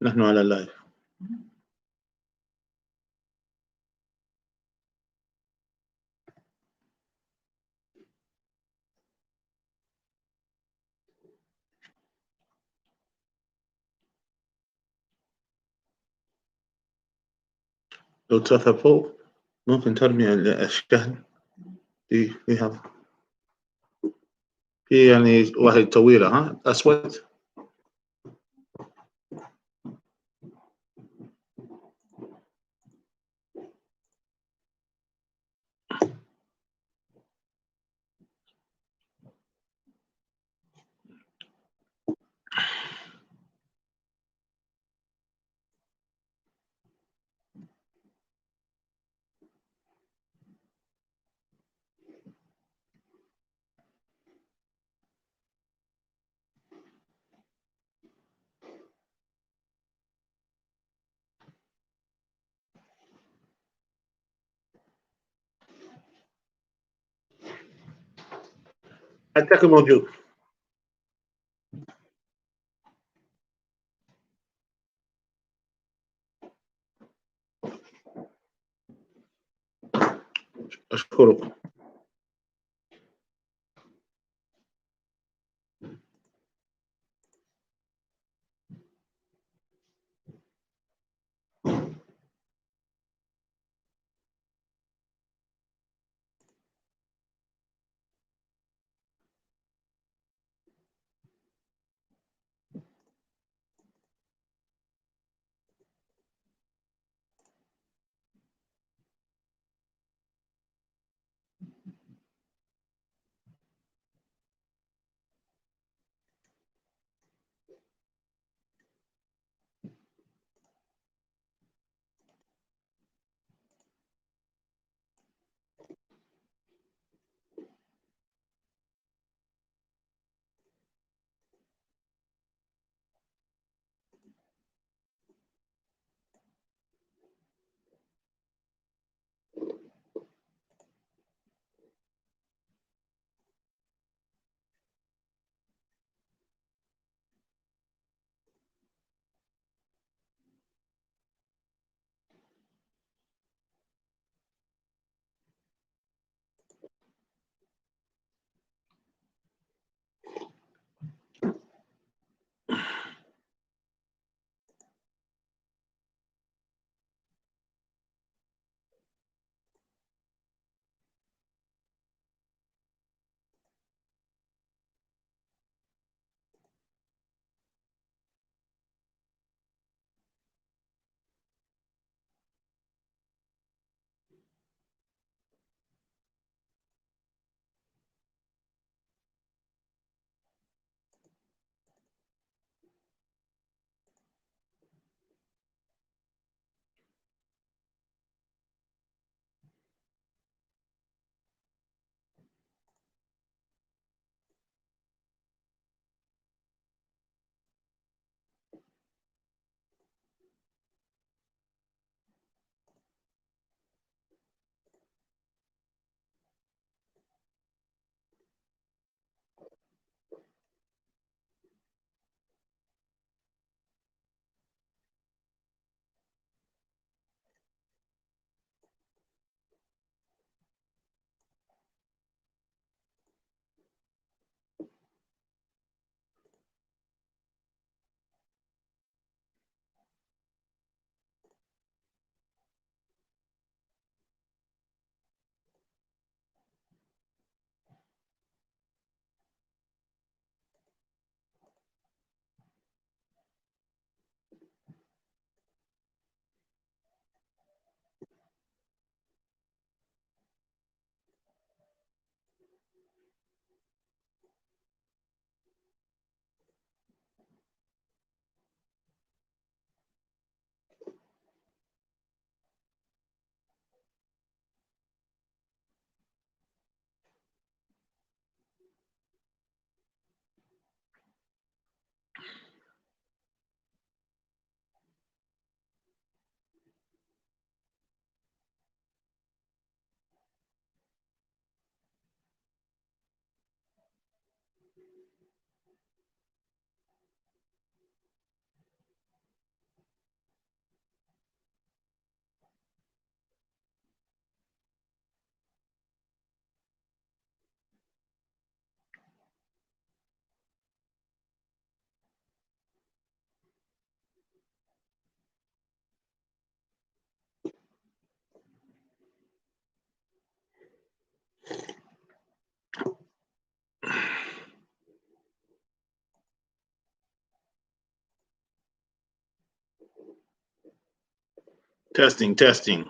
نحن على اللايف. لو ترفع فوق ممكن ترمي الأشكال دي فيها، في يعني واحد طويلة ها أسود. التاكل موجود. أشكرك. Testing, testing.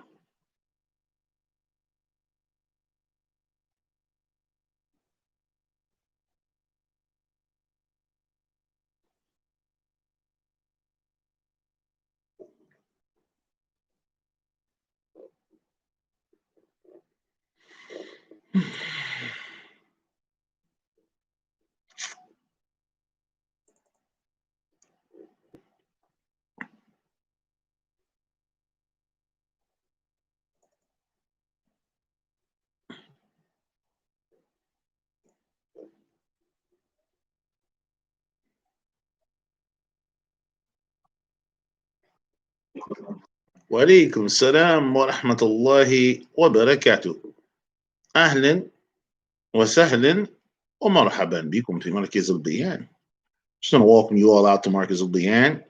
وعليكم السلام ورحمة الله وبركاته. أهلا وسهلا ومرحبا بكم في مركز البيان. Just want to welcome you all out to Marcus البيان.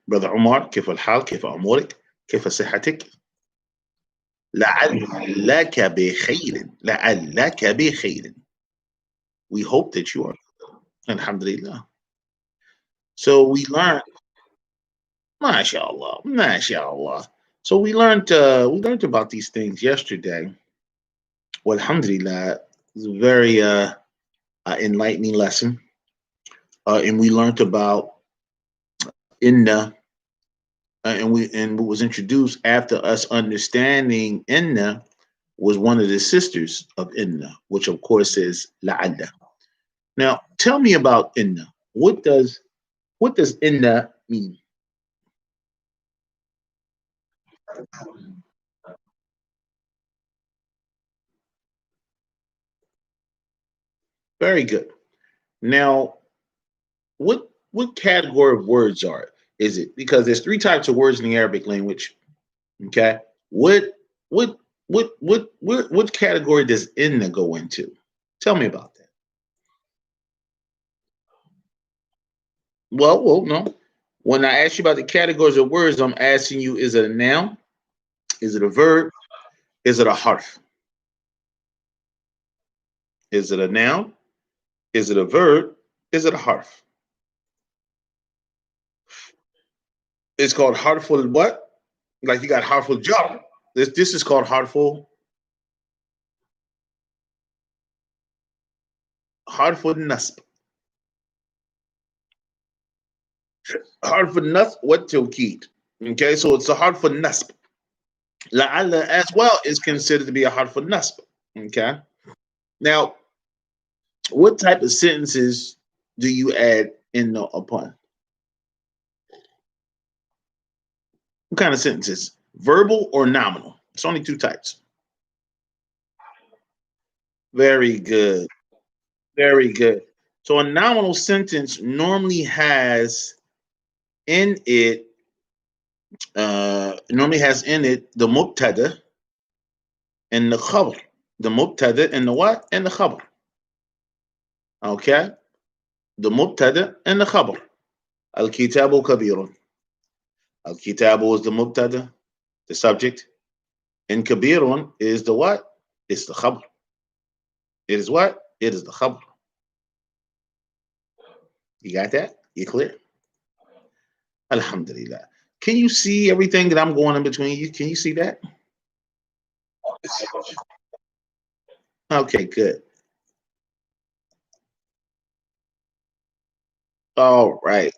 Brother Omar, كيف الحال؟ كيف أمورك؟ كيف صحتك؟ لعلك بخير. لعلك بخير. We hope that you are. Alhamdulillah. So we learned, mashallah, mashallah. So we learned about these things yesterday. Well, alhamdulillah, it's a very enlightening lesson. And we learned about inna, and what was introduced after us understanding inna was one of the sisters of inna, which of course is la'alla. Now, tell me about inna. What does inna mean? Very good. Now, what category of words are it? Is it because there's three types of words in the Arabic language? Okay. What what category does inna go into? Tell me about that. Well, no. When I ask you about the categories of words, I'm asking you: is it a noun? Is it a verb? Is it a harf? Is it a noun? Is it a verb? Is it a harf? It's called harful what? Like you got harful jar. This is called harful nasb. Harful nasb what tawkid. Okay, so it's a harful nasb. La'alla as well is considered to be a harful nasb. Okay. Now, what type of sentences do you add in the upon? What kind of sentences? Verbal or nominal? It's only two types. Very good. Very good. So a nominal sentence normally has in it the mubtada and the khabar. The mubtada and the what? And the khabar. Okay? The mubtada and the khabar. Al-kitabu kabirun. Al-kitabu is the mubtada, the subject. And kabirun is the what? It's the khabar. It is what? It is the khabar. You got that? You clear? Alhamdulillah. Can you see everything that I'm going in between you? Can you see that? Okay, good. All right.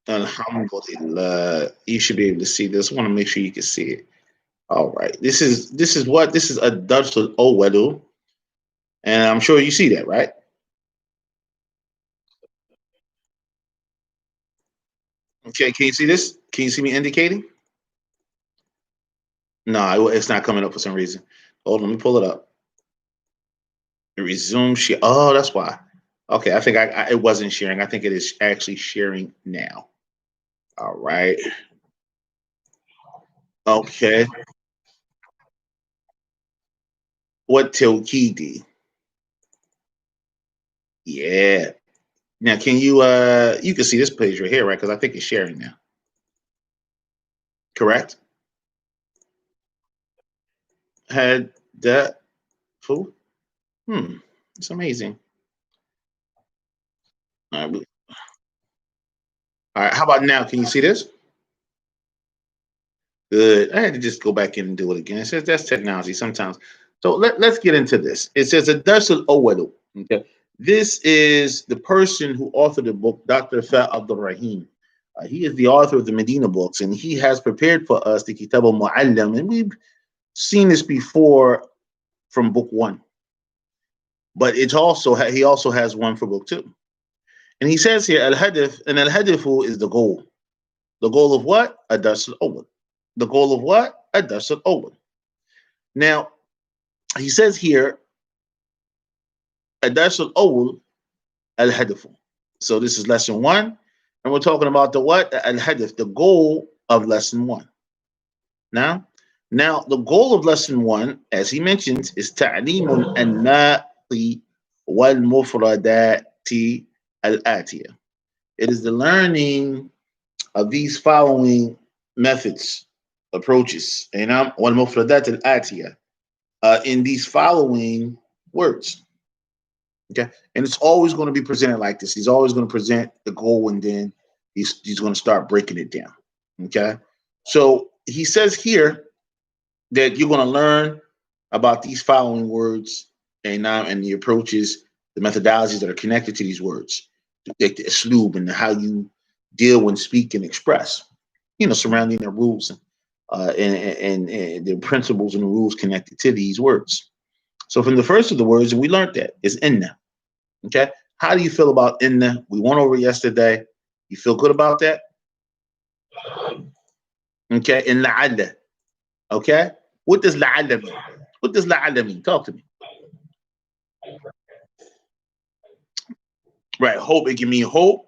Alhamdulillah. You should be able to see this. I want to make sure you can see it. All right. This is what? This is a Darsul Owedu. And I'm sure you see that, right? Okay, can you see this? Can you see me indicating? No, it's not coming up for some reason. Hold on, let me pull it up. Resume share. Oh, that's why. Okay, I think it wasn't sharing. I think it is actually sharing now. All right. Okay. What Tilkidi? Yeah. Now can you can see this page right here, right? Because I think it's sharing now. Correct? Had that full? It's amazing. All right. How about now? Can you see this? Good. I had to just go back in and do it again. It says that's technology sometimes. So let's get into this. It says a Darsul Awwalu. Okay. This is the person who authored the book, Dr. Fa Abdul Rahim. He is the author of the Medina books, and he has prepared for us the Kitab al Muallam. And we've seen this before from book one, but it's also he also has one for book two. And he says here, Al Hadith, and Al Hadifu is the goal. The goal of what? A Darsul Awwal. The goal of what? A Darsul Awwal. Now, he says here, الدرس الأول الهدف. So this is lesson one, and we're talking about the what? الهدف, the goal of lesson one. Now the goal of lesson one, as he mentions, is تعليم الناطق والمفردات الآتية. It is the learning of these following methods, approaches, and والمفردات الآتية, in these following words. Okay, and it's always going to be presented like this. He's always going to present the goal, and then he's going to start breaking it down. Okay, so he says here that you're going to learn about these following words and the approaches, the methodologies that are connected to these words, like the sloob and how you deal when speak and express. Surrounding the rules and the principles and the rules connected to these words. So from the first of the words, we learned that is inna. Okay. How do you feel about inna? We went over yesterday. You feel good about that? Okay. In la'alla. Okay. What does la'alla mean? What does la'alla mean? Talk to me. Right. Hope. It can mean hope,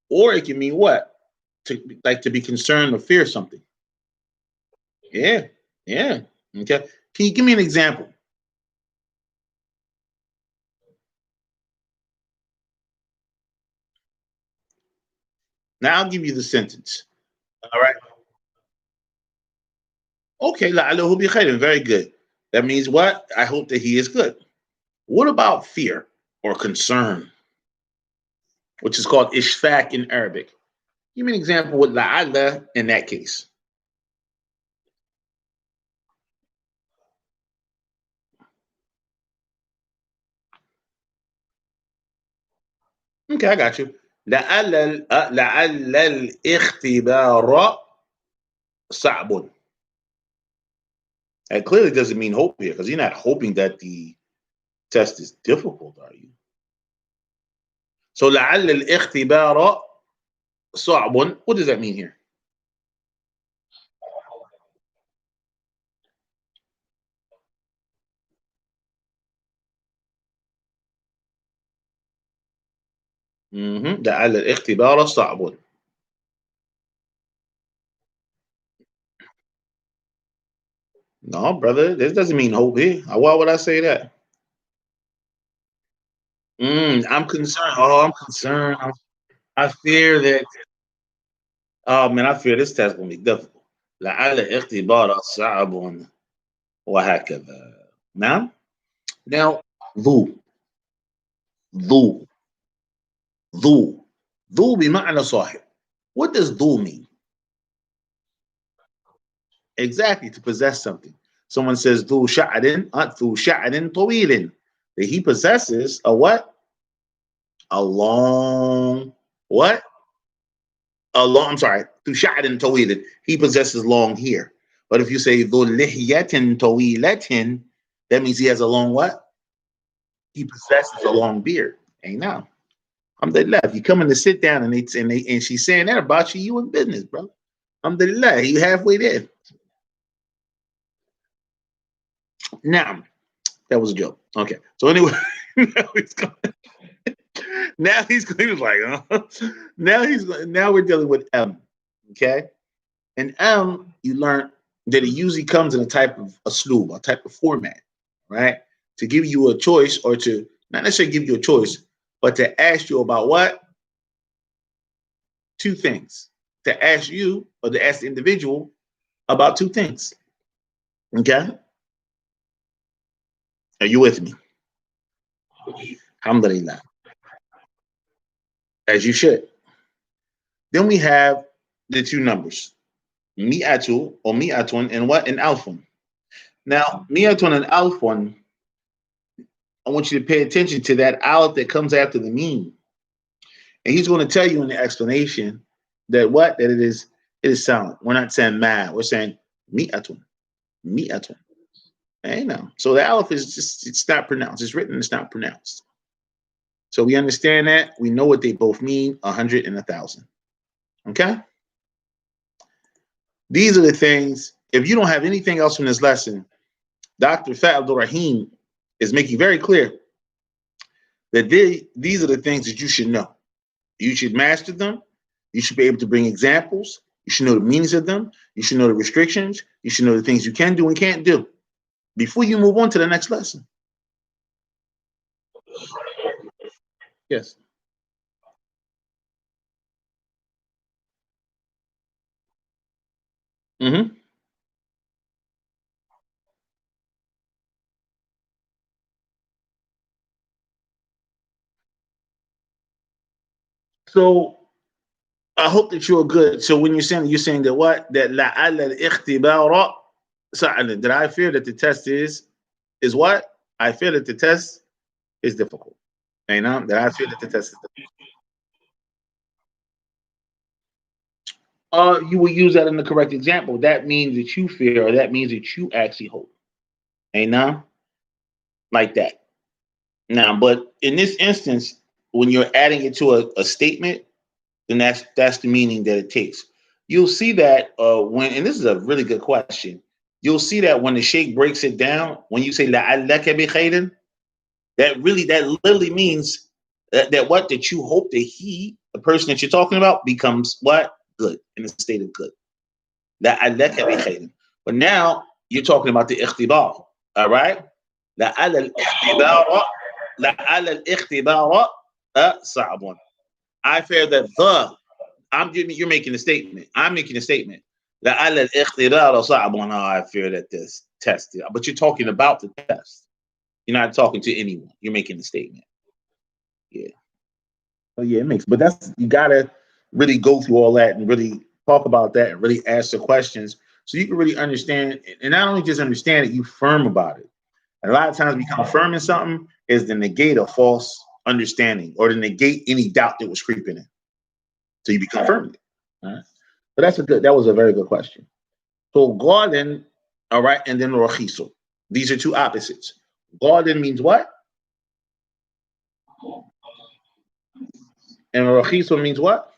or it can mean what? To be concerned or fear something. Yeah. Yeah. Okay. Can you give me an example? Now I'll give you the sentence. All right. Okay, la'allahu bi khairin. Very good. That means what? I hope that he is good. What about fear or concern, which is called ishfaq in Arabic? Give me an example with la'alla in that case. Okay, I got you. لعل الاختبار صعب. That clearly doesn't mean hope here, because you're not hoping that the test is difficult, are you? So لعل الاختبار صعب. What does that mean here? لعل الاختبار صعب. No, brother, this doesn't mean hope here. Why would I say that? I'm concerned. Oh, I'm concerned. I fear that. Oh man, I fear this test gonna be difficult. لعل اختبار صعب وهكذا. Now, ذو ذو ذو ذو بمعنى صاحب. What does ذو mean? Exactly, to possess something. Someone says ذو شعر ذو شعر طويل. That he possesses a what? A long what? A long. I'm sorry. ذو شعر طويل. He possesses long hair. But if you say ذو لحية طويلة, that means he has a long what? He possesses a long beard. Ain't now. Alhamdulillah. If you come in to sit down and she's saying that about you, you in business, bro. Alhamdulillah. You halfway there. Now, that was a joke. Okay. So anyway, now he's going. Now he's going to like. Now we're dealing with M. Okay. And M, you learn that it usually comes in a type of a slew, a type of format, right? To give you a choice, or to not necessarily give you a choice, but to ask you about what? Two things. To ask you or to ask the individual about two things. Okay? Are you with me? Alhamdulillah. As you should. Then we have the two numbers. mi'atu or mi'atun and what? And alfun. Now, mi'atun and alfun, I want you to pay attention to that alf that comes after the meme. And he's going to tell you in the explanation that what? That it is silent. We're not saying ma, we're saying mi'atun. Mi'atun. Hey now. So the aleph is just it's not pronounced. It's written, it's not pronounced. So we understand that. We know what they both mean, 100 and 1,000. Okay? These are the things. If you don't have anything else from this lesson, Dr. Fat Abdul Rahim is making very clear that these are the things that you should know. You should master them. You should be able to bring examples. You should know the meanings of them. You should know the restrictions. You should know the things you can do and can't do before you move on to the next lesson. Yes. Mm-hmm. So I hope that you're good. So when you're saying that what? That لعل الاختبار سهل. That I fear that the test is what? I fear that the test is difficult. You know, that I fear that the test is difficult. You will use that in the correct example. That means that you fear, or that means that you actually hope. You know? Like that. Now, but in this instance, when you're adding it to a statement, then that's the meaning that it takes. You'll see that when, and this is a really good question. You'll see that when the sheikh breaks it down, when you say la'allaka bi khairin, that literally means that what that you hope that he, the person that you're talking about, becomes what? Good, in a state of good. La'allaka bi khairin. But now you're talking about the ikhtibar, all right? لعل الاختبار لعل الاختبار صعب. I fear that you're making a statement. I'm making a statement. لعل الاختبار صعب. I fear that this test. But you're talking about the test. You're not talking to anyone. You're making a statement. Yeah. Oh yeah, it makes. But that's you gotta really go through all that and really talk about that and really ask the questions so you can really understand. And not only just understand it, you firm about it. And a lot of times, become firm in something is to negate a false understanding or to negate any doubt that was creeping in. So you become firm in it. All right. But that was a very good question. So garden, all right, and then rojizo. These are two opposites. Garden means what? And rojizo means what?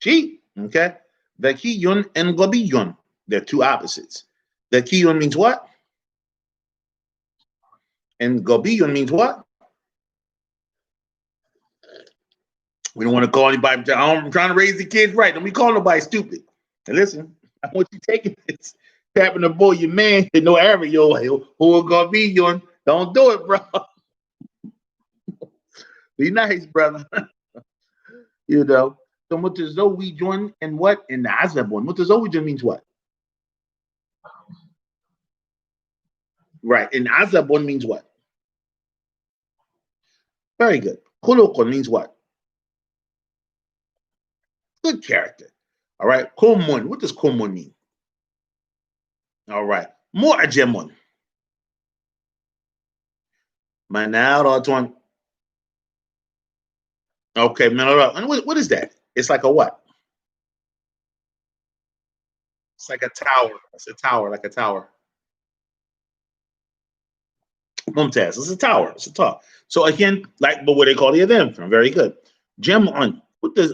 Cheap. Okay. Vakiyun and gabiyun. They're two opposites. Vakiyun means what? And gabiyun means what? We don't want to call anybody. I'm trying to raise the kids right. Don't be calling nobody stupid. And listen, I want you taking this, tapping the boy, your man, no area, who will gonna be you? Don't do it, bro. Be nice, brother. You know. So mutazawijun and what? And azabun. Mutazawijun means what? Right. And azabun means what? Very good. Khuluqun means what? Good character. All right. Kumun. What does kumun mean? All right. Mu'ajamun. Manaratun. Okay, Manara. And what is that? It's like a what? It's like a tower. It's a tower, like a tower. Mumtaz. It's a tower. It's a tower. So again, like, but what they call the event from. Very good. Gem on. What does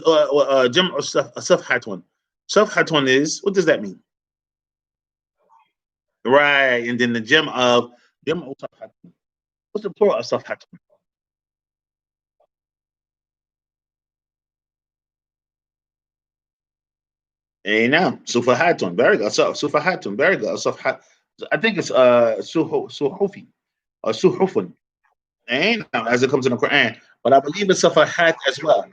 gem or safhatun? Safhatun is what does that mean? Right. And then the gem or safhatun. What's the plural of safhatun? Hey now, sufahatun. Very good. Sufahatun. Very good. Safhat. I think it's suhufi or suhufun. And as it comes in the Quran, but I believe it's safahat as well.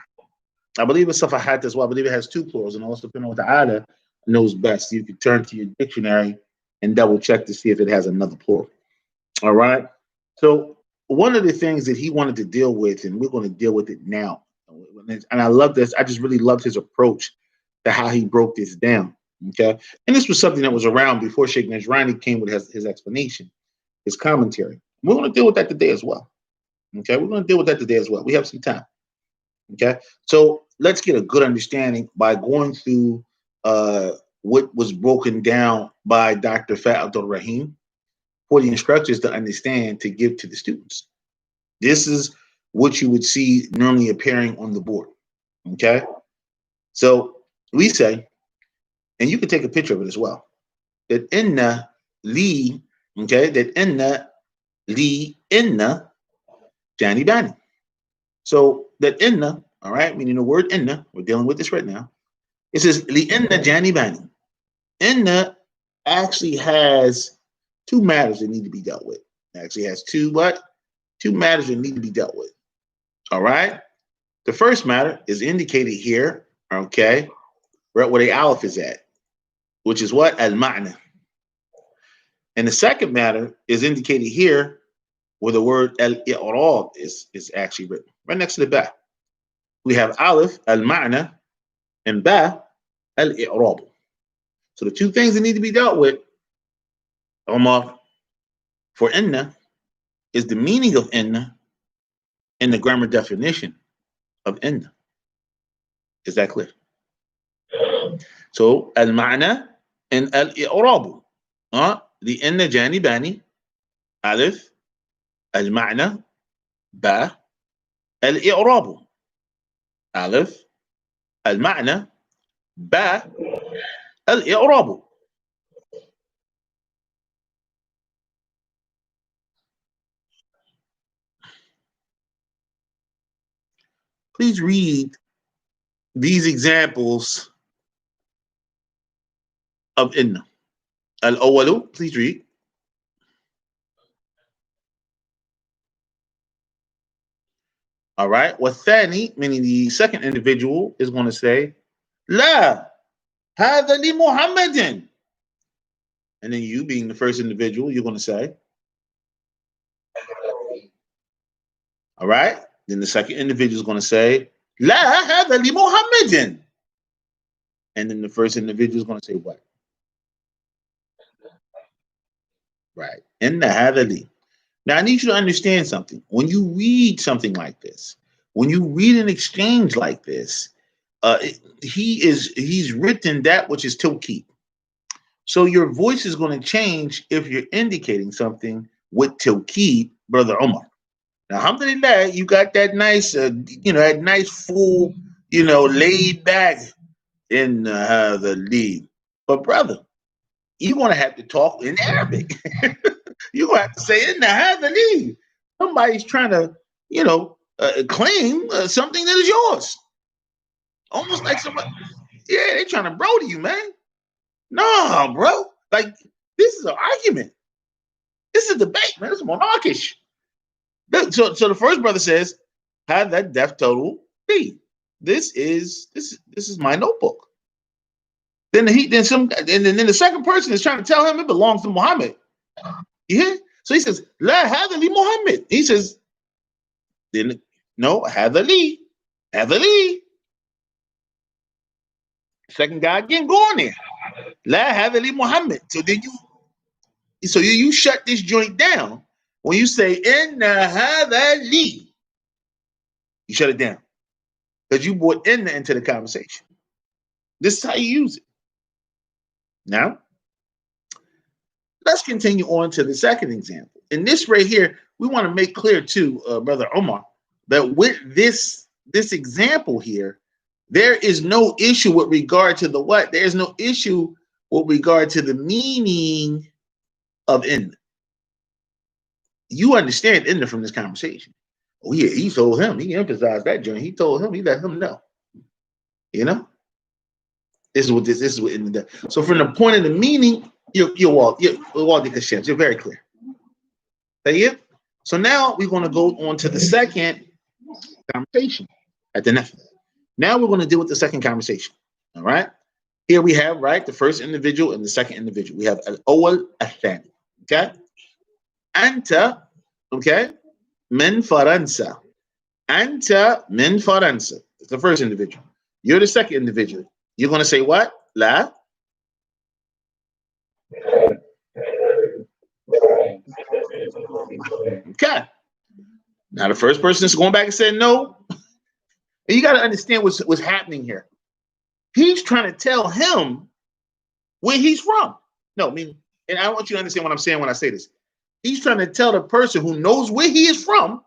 I believe it's safahat as well. I believe it has two plurals, and also depending on what the Ta'ala knows best. You can turn to your dictionary and double check to see if it has another plural. All right. So one of the things that he wanted to deal with, and we're going to deal with it now, and I love this. I just really loved his approach to how he broke this down. Okay, and this was something that was around before Sheikh Najrani came with his explanation, his commentary. We're going to deal with that today as well. Okay, we're going to deal with that today as well. We have some time. Okay, so let's get a good understanding by going through what was broken down by Dr. Fat Abdul Rahim for the instructors to understand to give to the students. This is what you would see normally appearing on the board. Okay, so we say, and you can take a picture of it as well, that inna li, okay, that inna li inna janibani. So that inna, all right, meaning the word inna, we're dealing with this right now. It says li inna janibani. Inna actually has two matters that need to be dealt with. It actually has two what? Two matters that need to be dealt with. All right. The first matter is indicated here, okay, right where the aleph is at, which is what? Al-ma'na. And the second matter is indicated here where the word al-i'rab is actually written, right next to the ba. We have aleph, al-ma'na, and ba, al-i'rab. So the two things that need to be dealt with, Omar, for inna is the meaning of inna and the grammar definition of inna. Is that clear? So al-ma'na and al-i'rab. The inna janibani, alif, al-ma'na, ba, al-i'rab. Alif, al-ma'na, ba, al-i'rab. Please read these examples of inna. Al-awwalu, please read. All right. Wathani, meaning the second individual, is going to say, La, hadha li Muhammadin. And then you, being the first individual, you're going to say, all right. Then the second individual is going to say, La, hadha li Muhammadin. And then the first individual is going to say what? Right. Inna hadha li. Now, I need you to understand something. When you read something like this, when you read an exchange like this, he's written that which is tawkid. So your voice is going to change if you're indicating something with tawkid, Brother Omar. Now, alhamdulillah, you got that nice, that nice full, laid back in the lead. But brother, you're going to have to talk in Arabic. You're going to have to say in the lead. Somebody's trying to, claim something that is yours. Almost like somebody, yeah, they're trying to bro to you, man. No, bro. Like, this is an argument. This is a debate, man. This is monarchish. So the first brother says, have that death total be. This is my notebook. Then the second person is trying to tell him it belongs to Muhammad. Yeah. So he says, La hadha li Muhammad. He says, then no, hadha li. Hadha li. Second guy again, go on there. La hadha li Muhammad. So then you shut this joint down when you say inna hadha li. You shut it down. Because you brought inna into the conversation. This is how you use it. Now, let's continue on to the second example. In this right here, we want to make clear too, Brother Omar, that with this example here, there is no issue with regard to the what? There's no issue with regard to the meaning of inna. You understand inna from this conversation. Oh yeah, he told him, he emphasized that joint. He told him, he let him know. This is what inna does. So from the point of the meaning, you're very clear. So now we're going to go on to the second conversation at the next. Now we're going to deal with the second conversation. All right. Here we have, right, the first individual and the second individual. We have al-awwal al-thani. Okay. Anta, okay, min Faransa. Anta min Faransa. It's the first individual. You're the second individual. You're going to say what? La. Okay. Now the first person is going back and said no. And you got to understand what's happening here. He's trying to tell him where he's from. No, I mean, and I want you to understand what I'm saying when I say this. He's trying to tell the person who knows where he is from,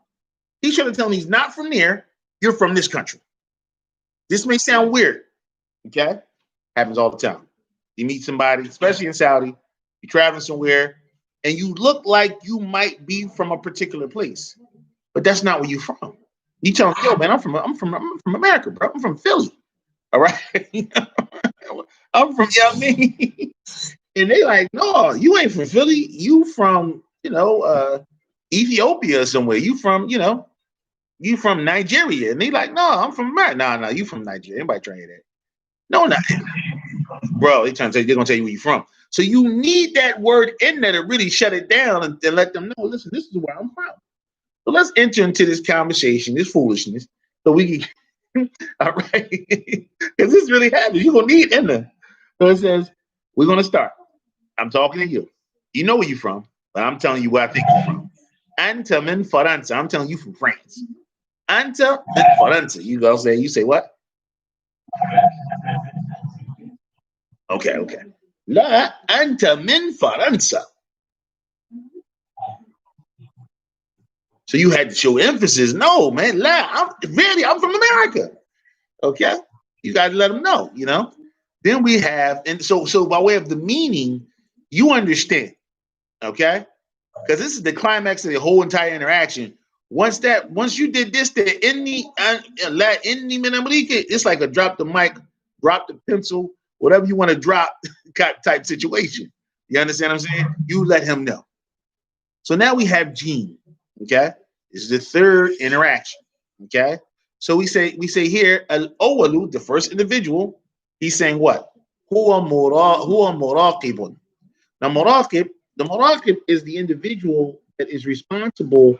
he's trying to tell him he's not from there, you're from this country. This may sound weird, okay? Happens all the time. You meet somebody, especially in Saudi, you're traveling somewhere, and you look like you might be from a particular place, but that's not where you're from. You tell them, yo, man, I'm from America, bro. I'm from Philly. All right. I'm from, you know what I mean? And they like, no, you ain't from Philly. You from, Ethiopia or somewhere. You from Nigeria. And they like, no, I'm from America. No, you from Nigeria. Anybody trying to hear that? No, not bro. They're gonna tell you where you from. So you need that word in there to really shut it down and let them know, listen, this is where I'm from. So let's enter into this conversation, this foolishness, so we can all right. Because this really happens. You're gonna need in there. So it says, we're gonna start. I'm talking to you. You know where you're from, but I'm telling you where I think you're from. Anta min Faransa. I'm telling you from France. Anta min Faransa. You say what? Okay. La anta min Faransa. So you had to show emphasis. No, man. I'm from America. Okay. You got to let them know. Then we have, and so by way of the meaning, you understand. Okay. Because this is the climax of the whole entire interaction. Once you did this, it's like a drop the mic, drop the pencil, whatever you want to drop type situation. You understand what I'm saying? You let him know. So now we have Gene. Okay, this is the third interaction. Okay, so we say here al awalu, the first individual. He's saying what? Huwa muraqibun. Now the muraqib is the individual that is responsible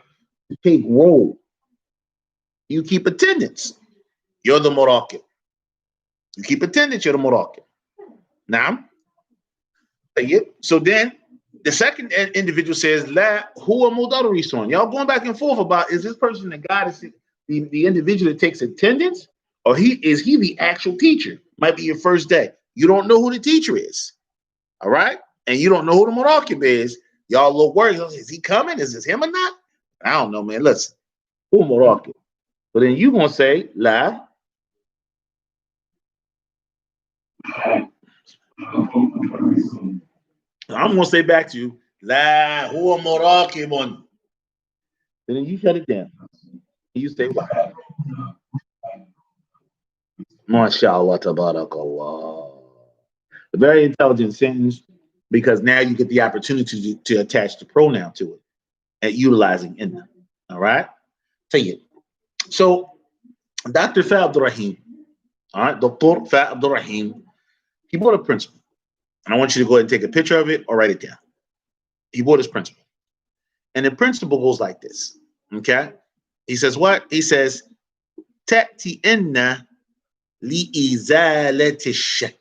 to take roll. You keep attendance. You're the muraqib. You keep attendance. You're the muraqib. Now, so then the second individual says, La huwa mudarrisun. Y'all going back and forth about, is this person the guy that's the individual that takes attendance, or is he the actual teacher? Might be your first day. You don't know who the teacher is. All right? And you don't know who the muraqib is. Y'all a little worried. Is he coming? Is this him or not? I don't know, man. Listen, who muraqib? But then you gonna say, La. I'm gonna say back to you, La huwa muraqibun. And then you shut it down. And you say what? MashaAllah, tabarakallah. A very intelligent sentence, because now you get the opportunity to attach the pronoun to it and utilizing in them. All right? Take it. So, Dr. Fa Abdul Rahim, all right, Dr. Fa Abdul Rahim, he bought a principle. And I want you to go ahead and take a picture of it or write it down. He bought his principle. And the principle goes like this. Okay? He says what? He says, Ta'ti inna لإزالة الشك.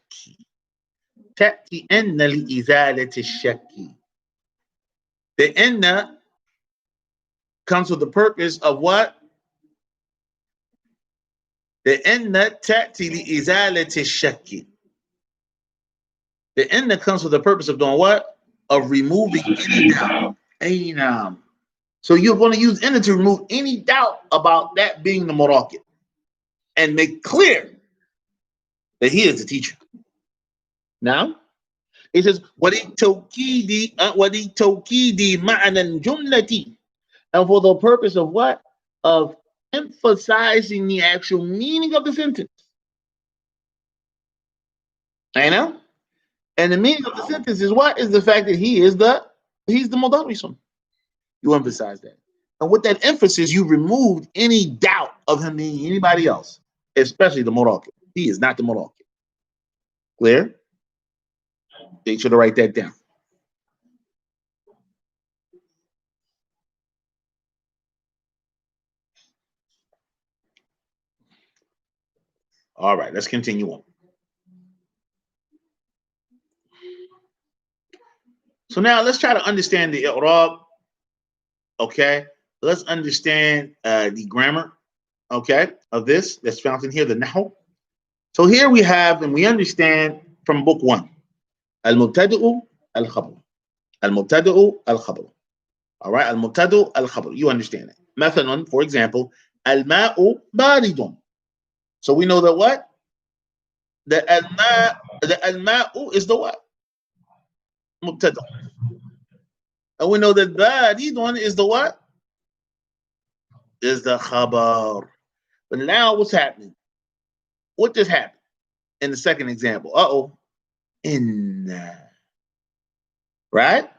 تأتي إن لإزالة الشك. The inna comes with the purpose of what? The inna تأتي لإزالة الشك. The inna comes with the purpose of doing what? Of removing any doubt. So you're going to use inna to remove any doubt about that being the muraqib and make clear that he is the teacher. Now, it says, وَلِتَوْكِيدِ مَعْنَى الْجُمْلَةِ. And for the purpose of what? Of emphasizing the actual meaning of the sentence. I know? And the meaning of the sentence is what? Is the fact that he's the mudarrisun. You emphasize that. And with that emphasis, you removed any doubt of him being anybody else, especially the muraqib. He is not the muraqib. Clear? Make sure to write that down. All right, let's continue on. So now let's try to understand the i'rab. Okay, let's understand the grammar. Okay, of this that's found in here, the nahu. So here we have, and we understand from book one, al-mubtada'u al-khabar. Al-mubtada'u al-khabar. All right, al-mubtada'u al-khabar. You understand it. مثلا, for example, al-ma'u baridun. So we know that what? The al-ma'u is the what? Mubtada. And we know that baridun is the what? Is the khabar. But now what's happening? What just happened in the second example? Uh-oh. Inna. Right?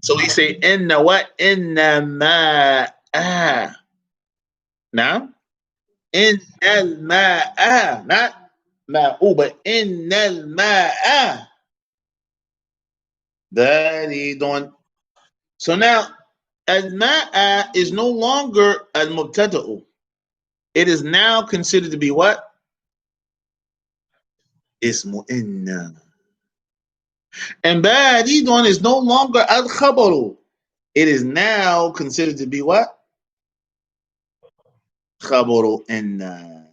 So we say inna what? Inna ma'a. Now, inna al-ma'a. Not ma'u, but inna al-ma'a. Baridun. So now, al-ma'a is no longer al-mubtada'u. It is now considered to be what? Ismu inna. And baridun is no longer al-khabaru. It is now considered to be what? Khabaru inna.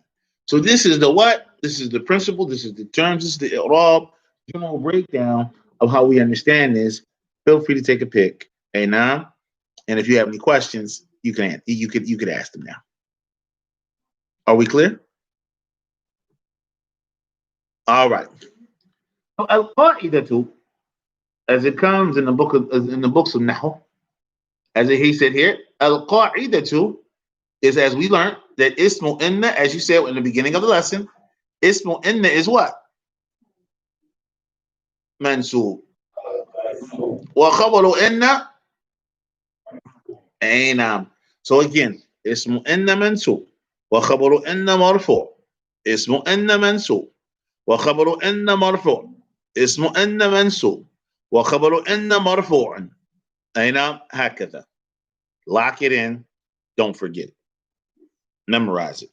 So this is the what? This is the principle. This is the terms. This is the i'rab. General breakdown of how we understand this. Feel free to take a pick. Hey, now, and if you have any questions, you could ask them now. Are we clear? All right. So al-qa'idatu, as it comes in the books of Nahu, as he said here, al-qa'idatu is, as we learned, that ismu inna, as you said in the beginning of the lesson, ismu inna is what? Mansub. Wa khabaru inna ainam. So again, ismu inna mansub. Wa khabaru inna marfu. Ismu inna mansub. Wa khabaru inna marfu. Ismu inna mansub. Wa khabaru inna marfu'an. Ainam hakadha. Lock it in. Don't forget it. Memorize it.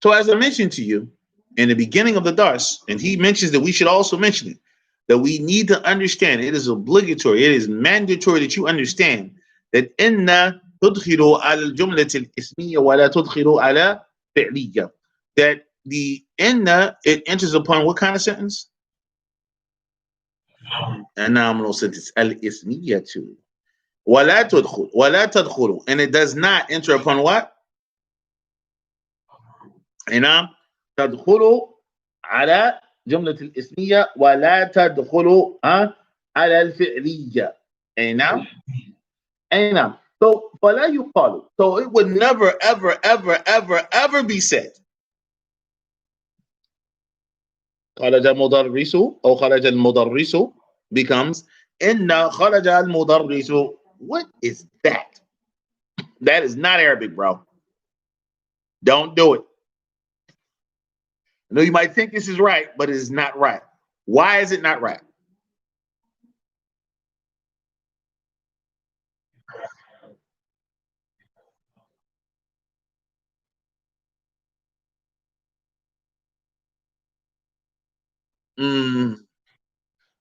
So as I mentioned to you in the beginning of the dars, and he mentions that we should also mention it, that we need to understand, it is obligatory, it is mandatory that you understand that inna tudkhilu ala al-jumlati al-ismiyya wa la tudkhilu ala fi'liyya. That the inna, it enters upon what kind of sentence? A nominal sentence. Al-ismiyya too. Wa la tadkhulu. And it does not enter upon what? هنا تدخل على جملة الاسمية ولا تدخل على الفعلية. نعم. نعم. So فلا يقال. So it would never, ever, ever, ever, ever be said. خرج المدرس أو خرج المدرس becomes إن خرج المدرس. What is that? That is not Arabic, bro. Don't do it. I know you might think this is right, but it is not right. Why is it not right?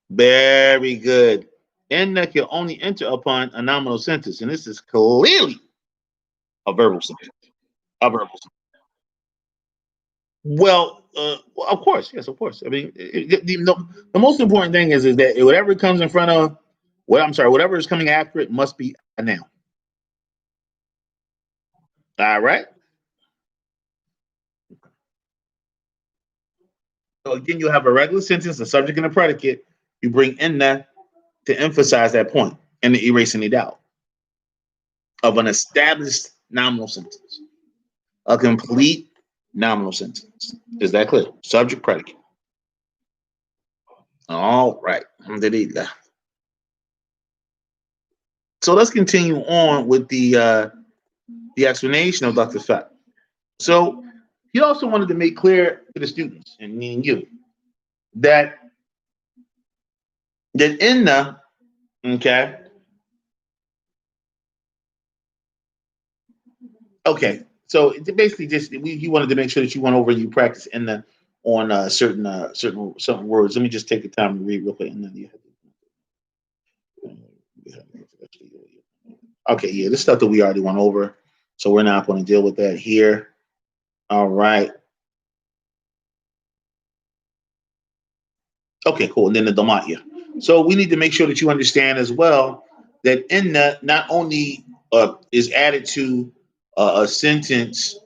Very good. Inna can only enter upon a nominal sentence, and this is clearly a verbal sentence. A verbal sentence. Well, of course, yes, of course. I mean, the most important thing is that whatever comes in front of, whatever is coming after it must be a noun. All right. So again, you have a regular sentence, a subject and a predicate. You bring inna to emphasize that point and to erase any doubt of an established nominal sentence, a complete nominal sentence. Is that clear? Subject, predicate. All right. Alhamdulillah. So let's continue on with the explanation of Dr. Fat. So he also wanted to make clear to the students, and meaning you, that inna, okay. Okay. So basically, just he wanted to make sure that you went over and you practice inna on certain words. Let me just take the time to read real quick. Okay, yeah, this stuff that we already went over, so we're not going to deal with that here. All right. Okay, cool. And then the Damaya. So we need to make sure that you understand as well that inna not only is added to a sentence,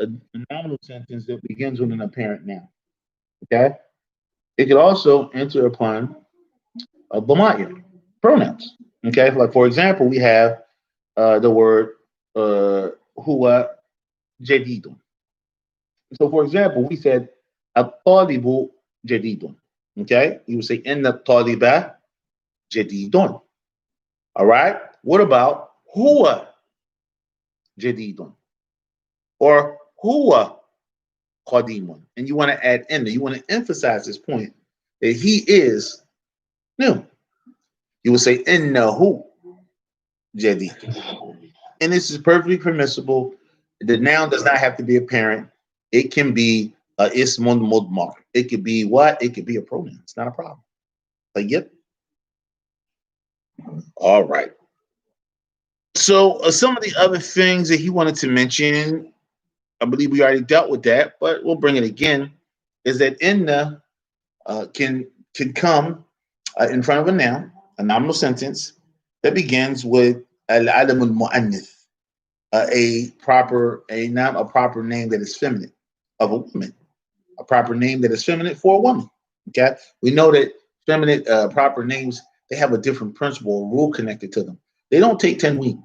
a nominal sentence that begins with an apparent noun. Okay, it could also enter upon a Damaya, pronouns. Okay, like for example, we have the word huwa jadidun. So for example, we said at-talibu jadidun. Okay, you would say inna taliba jadidun. All right. What about huwa jadidun or huwa qadimun? And you want to add in there. You want to emphasize this point that he is new. You would say innahu jadid. And this is perfectly permissible. The noun does not have to be a parent. It can be ismun mudmar. It could be what? It could be a pronoun. It's not a problem. Like, yep. All right. So some of the other things that he wanted to mention, I believe we already dealt with that, but we'll bring it again. Is that inna can come in front of a nominal sentence that begins with al-alam al-mu'annith, a proper name that is feminine of a woman, a proper name that is feminine for a woman. Okay, we know that feminine proper names, they have a different principle or rule connected to them. They don't take 10 weeks.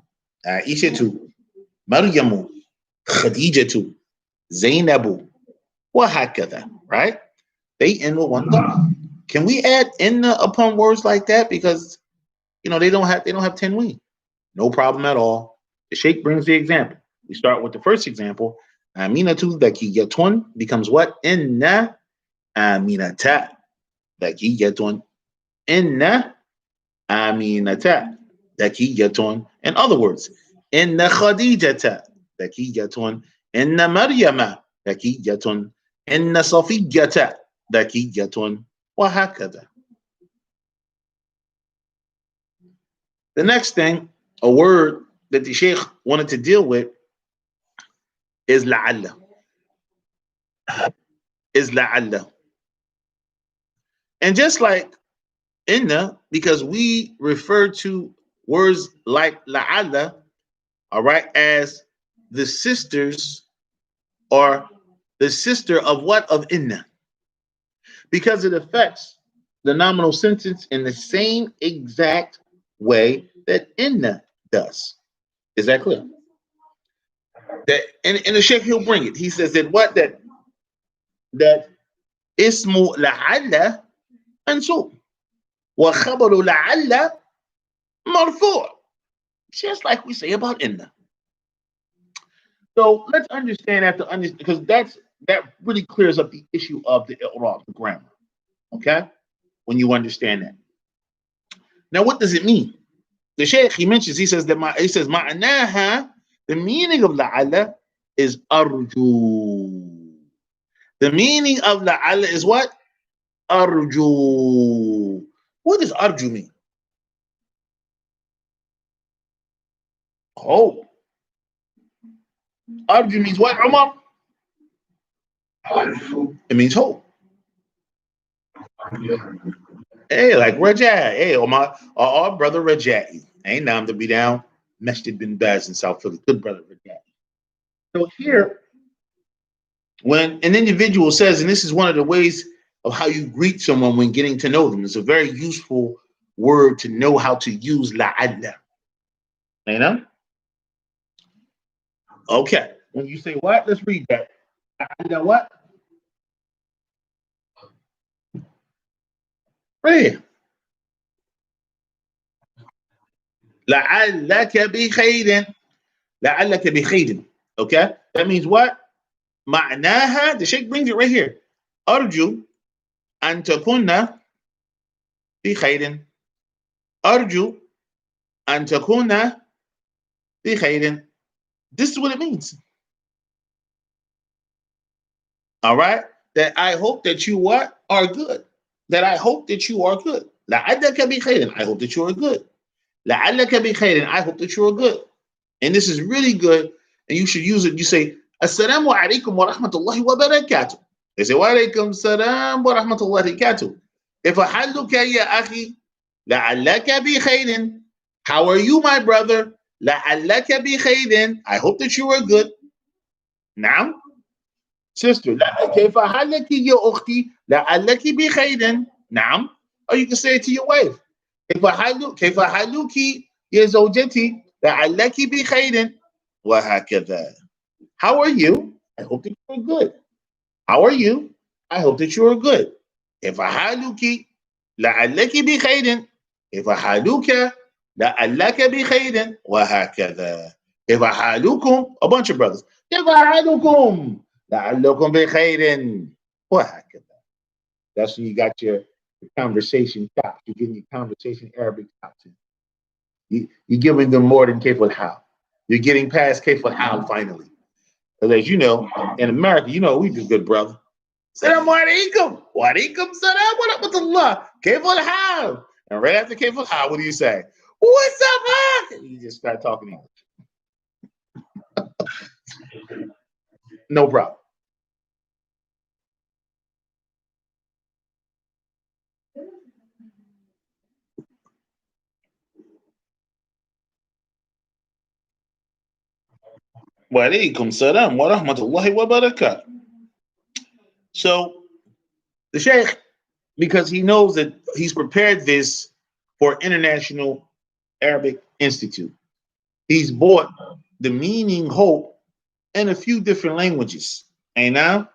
Ishatu, Maryamu, Khadijatu, Zainabu, wahakatha, right? They end with one dot. Can we add inna upon words like that? Because they don't have 10 wings. No problem at all. The Sheikh brings the example. We start with the first example. Aminatu dakiyatun becomes what? Inna aminata dakiyatun. Inna aminata dakiyatun. In other words, inna khadijata dakiyatun. Inna maryama dakiyatun. Inna safiyata dakiyatun. Wahakada. The next thing, a word that the Sheikh wanted to deal with is la'alla. Is la'alla. And just like inna, because we refer to words like la'alla, all right, as the sisters or the sister of what? Of inna. Because it affects the nominal sentence in the same exact way that inna does. Is that clear? That and the Sheikh, he'll bring it. He says that what? That ismu la'alla mansub wa khabaru la'alla marfu', just like we say about inna. So let's understand that because that really clears up the issue of the i'rab, the grammar. Okay, when you understand that. Now, what does it mean? The Sheikh, he mentions, he says ma'anaha, the meaning of la'alla is arju. The meaning of la'alla is what? Arju. What does arju mean? Hope. Arju means what, Umar? It means hope. Hey, like Raja. Hey, our brother Rajai. Ain't now to be down. Masjid bin Baz in South Philly. Good brother Rajai. So here, when an individual says, and this is one of the ways of how you greet someone when getting to know them, it's a very useful word to know how to use la'alla. You know? Okay. When you say what? Let's read that. La'alla what? Right here. لعلك بخير. لعلك بخير. Okay? That means what? معناها, the Sheikh brings it right here. أرجو أن تكون بخير. أرجو أن تكون بخير. This is what it means. All right? That I hope that you what? Are good. That I hope that you are good. لعلك بخير. I hope that you are good. لعلك بخير. I hope that you are good. And this is really good. And you should use it. You say, Assalamu alaikum wa rahmatullahi wa barakatuh. They say, Wa alaikum salam wa rahmatullahi wa barakatuh. If ahaluka ya akhi, la'allaka bi khairin. How are you, my brother? La'allaka bi khairin. I hope that you are good. Now, sister, كيف حالك يا أختي؟ لعلك بخير. نعم. Or you can say it to your wife. كيف حالك يا زوجتي؟ لعلك بخير. وهكذا. How are you? I hope that you are good. How are you? I hope that you are good. كيف حالك؟ لعلك بخير. كيف حالك؟ لعلك بخير. وهكذا. كيف حالكم? A bunch of brothers. كيف حالكم؟ لعلكم بخير. وهكذا. That's when you got your conversation chops. You're getting your conversation Arabic chops in. You're giving them more than كيف الحال. You're getting past كيف الحال finally. Because as you know, in America, you know we do good, brother. Assalamu alaikum. Wa alaikum salam wa rahmatullah. كيف الحال? And right after كيف الحال, what do you say? What's up, man? You just start talking English. No problem. Wa alaikum salam wa rahmatullahi wa barakatuh. So the Sheikh, because he knows that he's prepared this for International Arabic Institute, he's bought the meaning hope in a few different languages. And now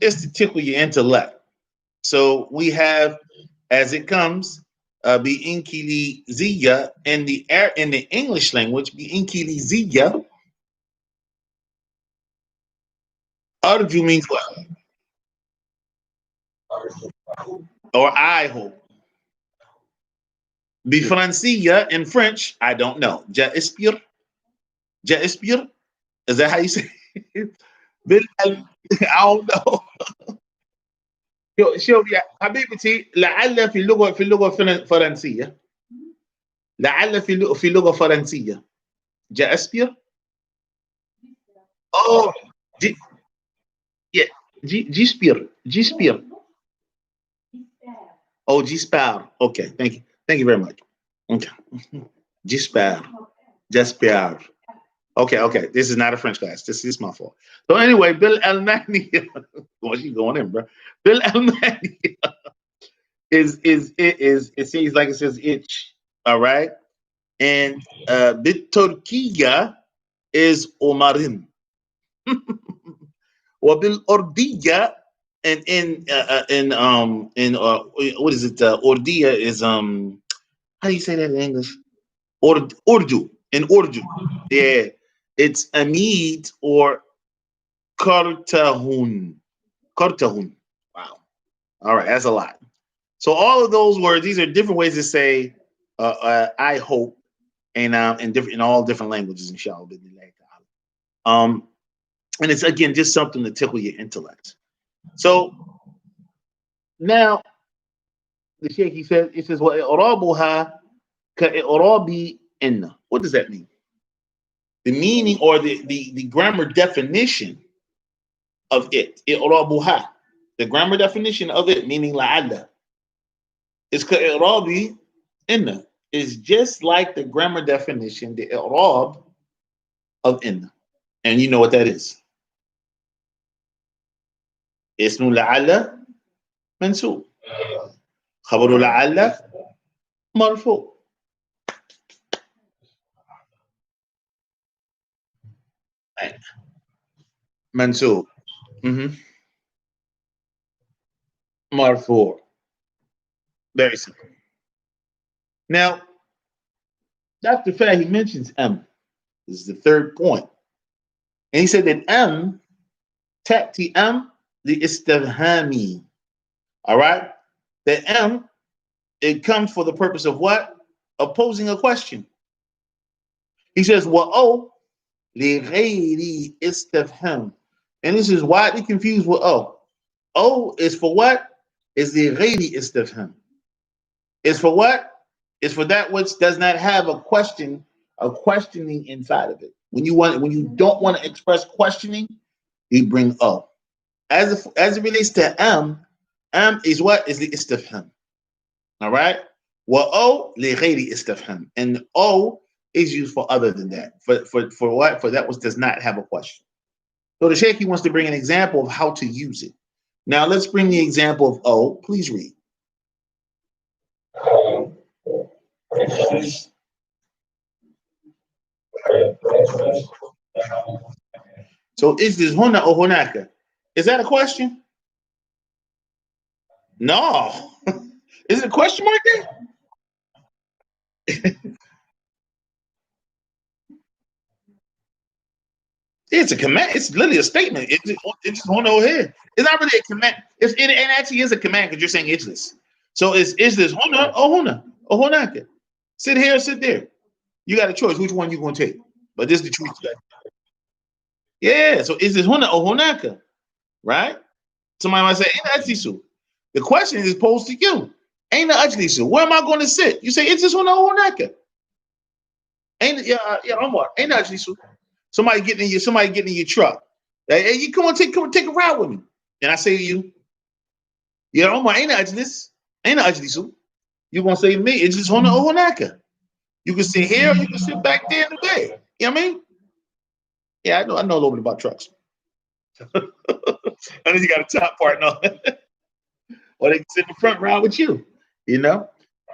it's to tickle your intellect. So we have, as it comes, بإنكليزية in the English language, بإنكليزية. Arju means what? Or I hope. بفرنسية in French, I don't know. J'espère. J'espère. Is that how you say it? I don't know. شوف يا حبيبتي، لعل في اللغة الفرنسية، لعل في لغة فرنسية. J'espère. Oh, G, yeah, J'espère. J'espère. Oh, J'espère. Okay, thank you. Thank you very much. Okay. J'espère. J'espère. Okay. This is not a French class. This is my fault. So anyway, Bill Almani. Well, she's going in, bro. Bill Almani is it seems like it says itch. All right. And Biturkiya is Omarin. Well, Bil Ordiya and in what is it? Ordia is how do you say that in English? Urdu in Urdu. Yeah, it's Amid or Kartahun. Kartahun. Wow. All right, that's a lot. So all of those words, these are different ways to say I hope, and in all different languages, inshallah. Um, and it's again just something to tickle your intellect. So now the Sheikh, he says, it says, وَإِعْرَابُهَا كَإِعْرَابِ إِنَّ. What does that mean? The meaning or the grammar definition of it. إِعْرَابُهَا. The grammar definition of it, meaning لَعَلَّ, is كَإِعْرَابِ إِنَّ. Is just like the grammar definition, the i'rab of inna. And you know what that is. اسم لعل منسوب. خبر لعل مرفوع. منسوب. مرفوع. Very simple. Now, Dr. Fah, he mentions M. This is the third point. And he said that M, تأتي M, the istifhami. All right? The M, it comes for the purpose of what? Opposing a question. He says, وَأَوْ لِغَيْرِ istifham. And this is widely confused with O. O is for what? Is the غير istifham. Is for what? is for that which does not have a questioning inside of it. When you don't want to express questioning, you bring O. As it relates to M is what is the istifham. All right. Well, O lighairi istifham, and O is used for other than that. For what? For that which does not have a question. So the Sheikh wants to bring an example of how to use it. Now let's bring the example of O. Please read. So is this huna or hunaka? Is that a question? No. Is it a question mark there? It's a command. It's literally a statement. It's huna over here. It's not really a command. It actually is a command because you're saying ijlis. So is this huna or huna or hunaka? Sit here or sit there. You got a choice which one you're going to take. But this is the choice. Yeah. So is this huna or hunaka? Right? Somebody might say, ain't ajlisu. The question is posed to you. Ain't ajlisu. Where am I going to sit? You say, it's this huna or hunaka. Ain't Omar. Ain't ajlisu. Somebody getting in your truck. Hey, you come on, take a ride with me. And I say to you, yeah, Omar, ain't ajlis. Ain't ajlisu. You're gonna say to me, it's just huna or hunaka. You can sit here or you can sit back there in the bed. You know what I mean? Yeah, I know a little bit about trucks. I know you got a top part now. Or they can sit in the front row with you. You know?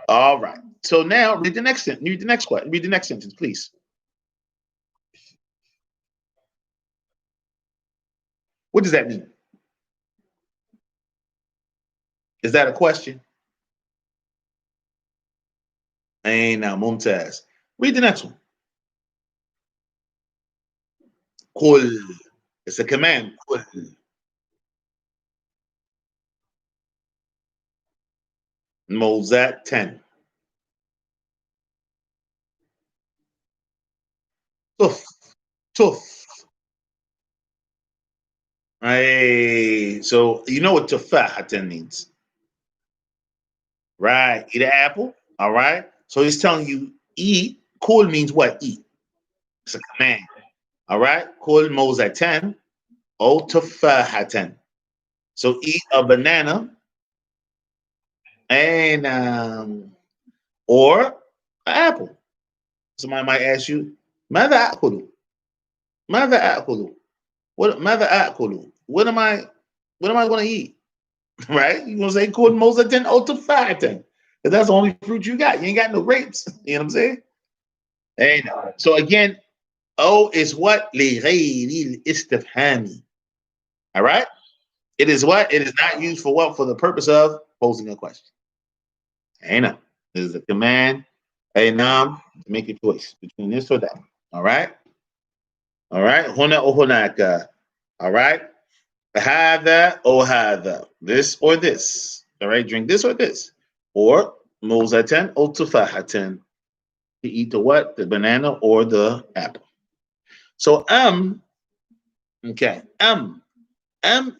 All right. So now read the next sentence. Read the next question. Read the next sentence, please. What does that mean? Is that a question? Ain't now Mumtaz. Read the next one. Kul. It's a command. Kul. Mozat 10. Tuf. Tuf. Hey, so you know what tufah means, right? Eat an apple, all right? So he's telling you eat. Kul means what? Eat. It's a command, all right? Kul mozatan o tufahatan. So eat a banana and or an apple. Somebody might ask you, "Mother akulu, mother akulu, mother akulu? What am I going to eat?" Right? You're gonna say kul mozatan o tufahatan. Because that's the only fruit you got. You ain't got no grapes. You know what I'm saying? And so again, O is what? لغير istifhami. All right? It is what? It is not used for what? For the purpose of posing a question. Ain't This is a command. Hey, nam, make a choice between this or that. All right? All right? Huna or hunaka. All right? Hada or hada. This or this. All right? Drink this or this. Or mozatan or tufahatan. To eat the what? The banana or the apple. So okay,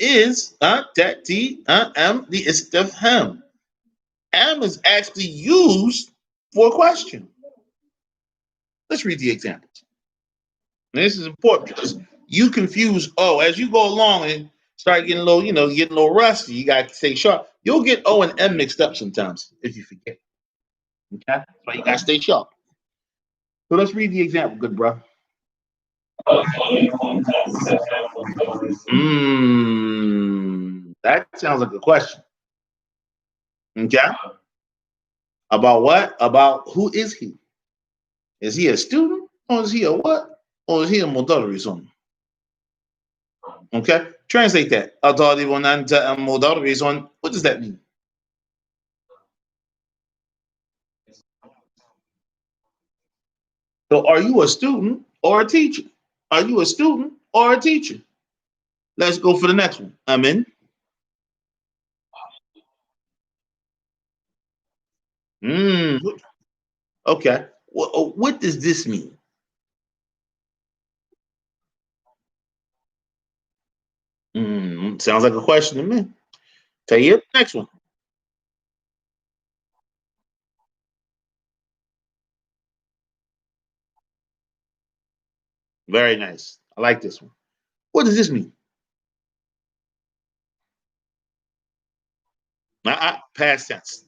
is the istifham. Is actually used for a question. Let's read the examples. And this is important because you confuse as you go along and start getting a little, getting a little rusty. You got to stay sharp. You'll get O and M mixed up sometimes if you forget. Okay, that's why you got to stay sharp. So let's read the example, good bro. That sounds like a question. Okay. About what? About who is he? Is he a student? Or is he a what? Or is he a mudarrisun? Okay. Translate that. What does that mean? So are you a student or a teacher? Are you a student or a teacher? Let's go for the next one. I'm in. Okay. What does this mean? Sounds like a question to me. Tell you next one. Very nice. I like this one. What does this mean? Past tense.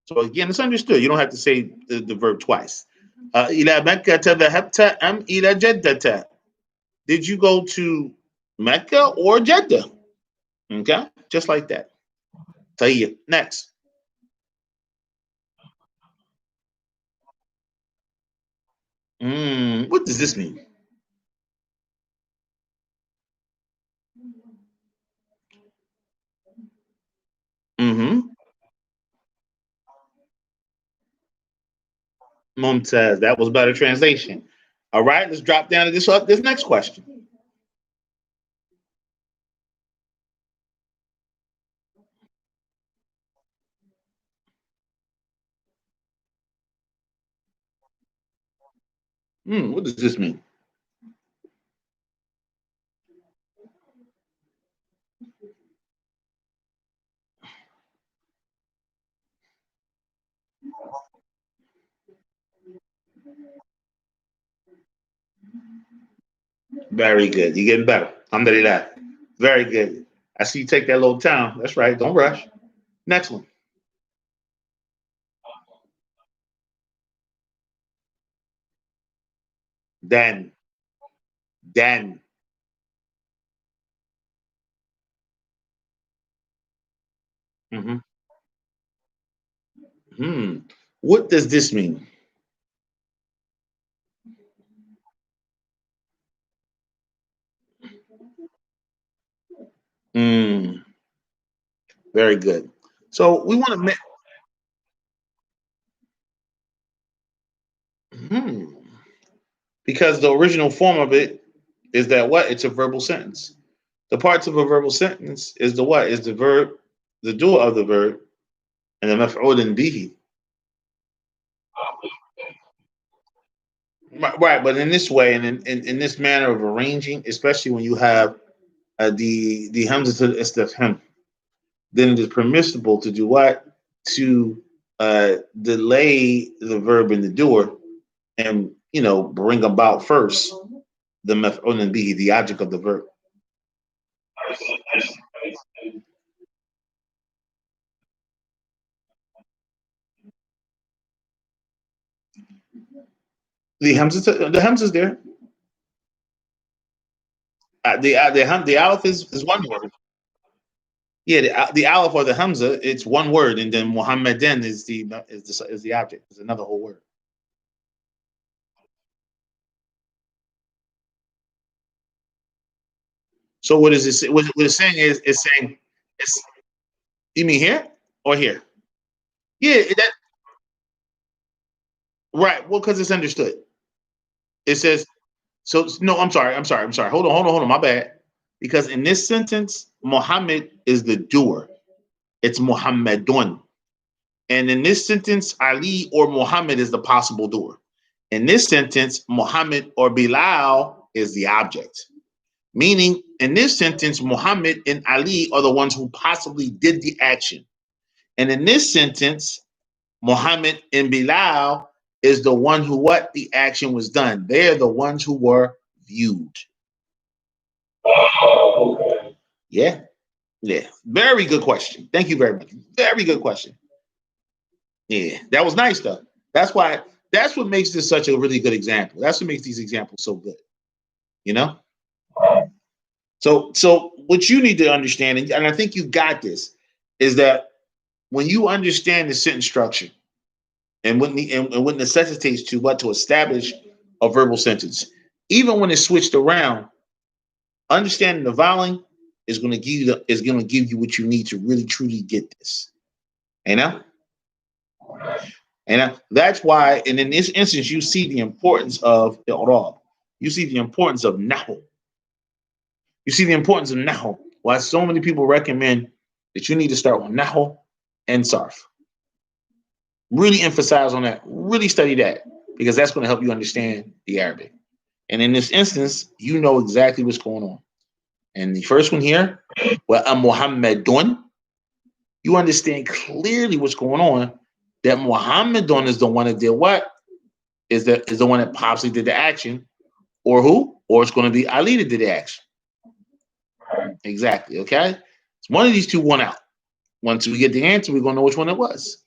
So again, it's understood. You don't have to say the verb twice. إلى مكة ذهبت أم إلى جدة? Did you go to Mecca or Jeddah? Okay, just like that. طيب. Next. What does this mean? Mm-hmm. Mumtaz. That was better translation. All right, let's drop down to this next question. What does this mean? Very good. You're getting better. Alhamdulillah. Very good. I see you take that little time. That's right. Don't rush. Next one. Then. Then. Mm-hmm. Hmm. What does this mean? Mm, very good. So we want to make. Hmm, because the original form of it is that what? It's a verbal sentence. The parts of a verbal sentence is the what? Is the verb, the doer of the verb, and the maf'ul bihi. Right, but in this way and in this manner of arranging, especially when you have the hamza to the istifham, then it is permissible to do what? To delay the verb in the doer and bring about first the maf'ul bihi, the object of the verb. The hamza is there. The aleph is one word. Yeah, the aleph or the hamza, it's one word, and then Muhammadan is the object. It's another whole word. So what is it? What it's saying is it's saying it's. You mean here or here? Yeah, that right. Well, because it's understood. It says so. No, I'm sorry. I'm sorry. I'm sorry. Hold on. My bad. Because in this sentence, Muhammad is the doer. It's Muhammadun. And in this sentence, Ali or Muhammad is the possible doer. In this sentence, Muhammad or Bilal is the object. Meaning, in this sentence, Muhammad and Ali are the ones who possibly did the action. And in this sentence, Muhammad and Bilal is the one who what the action was done. They're the ones who were viewed. Yeah, yeah. Very good question. Thank you very much. Very good question. Yeah, that was nice though. That's why. That's what makes this such a really good example. That's what makes these examples so good. You know. So what you need to understand, and I think you got this, is that when you understand the sentence structure and what necessitates to what to establish a verbal sentence, even when it's switched around, understanding the voweling is going to give you what you need to really truly get this. You know, and that's why. And in this instance, you see the importance of i'rab. You see the importance of nahu. You see the importance of nahu. Why so many people recommend that you need to start with nahu and sarf. Really emphasize on that. Really study that because that's going to help you understand the Arabic. And in this instance, you know exactly what's going on. And the first one here, well, Muhammadun, you understand clearly what's going on that Muhammadun is the one that did what? Is the one that possibly did the action, or who? Or it's going to be Ali that did the action. Exactly. Okay. So one of these two won out. Once we get the answer, we're going to know which one it was.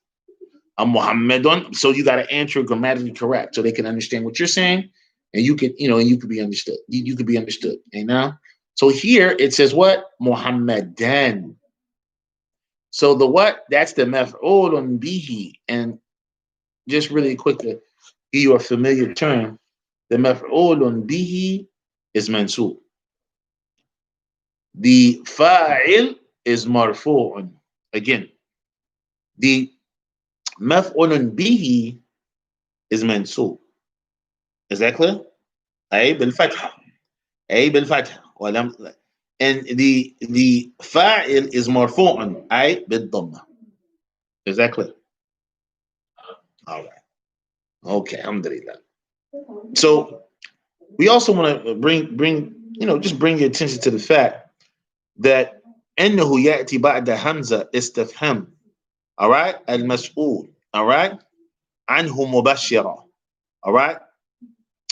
A Muhammadun. So you got to answer grammatically correct, so they can understand what you're saying, and you can, and you could be understood. You could be understood. Okay, now. So here it says what? Muhammadan. So the what? That's the maf'ulun bihi. And just really quickly, give you a familiar term. The maf'ulun bihi is mansub. The fa'il is marfu'un. Again, the maf'ulun bihi is mansub. Is that clear? أي بالفتحة. أي بالفتحة. ولم and the fa'il is marfu'un. أي بالضمة. Is that clear? All right. Okay, alhamdulillah. So we also want to just bring your attention to the fact that إنه يأتي بعد همزة استفهام. All right, المسؤول. All right, عنه مبشرة. All right.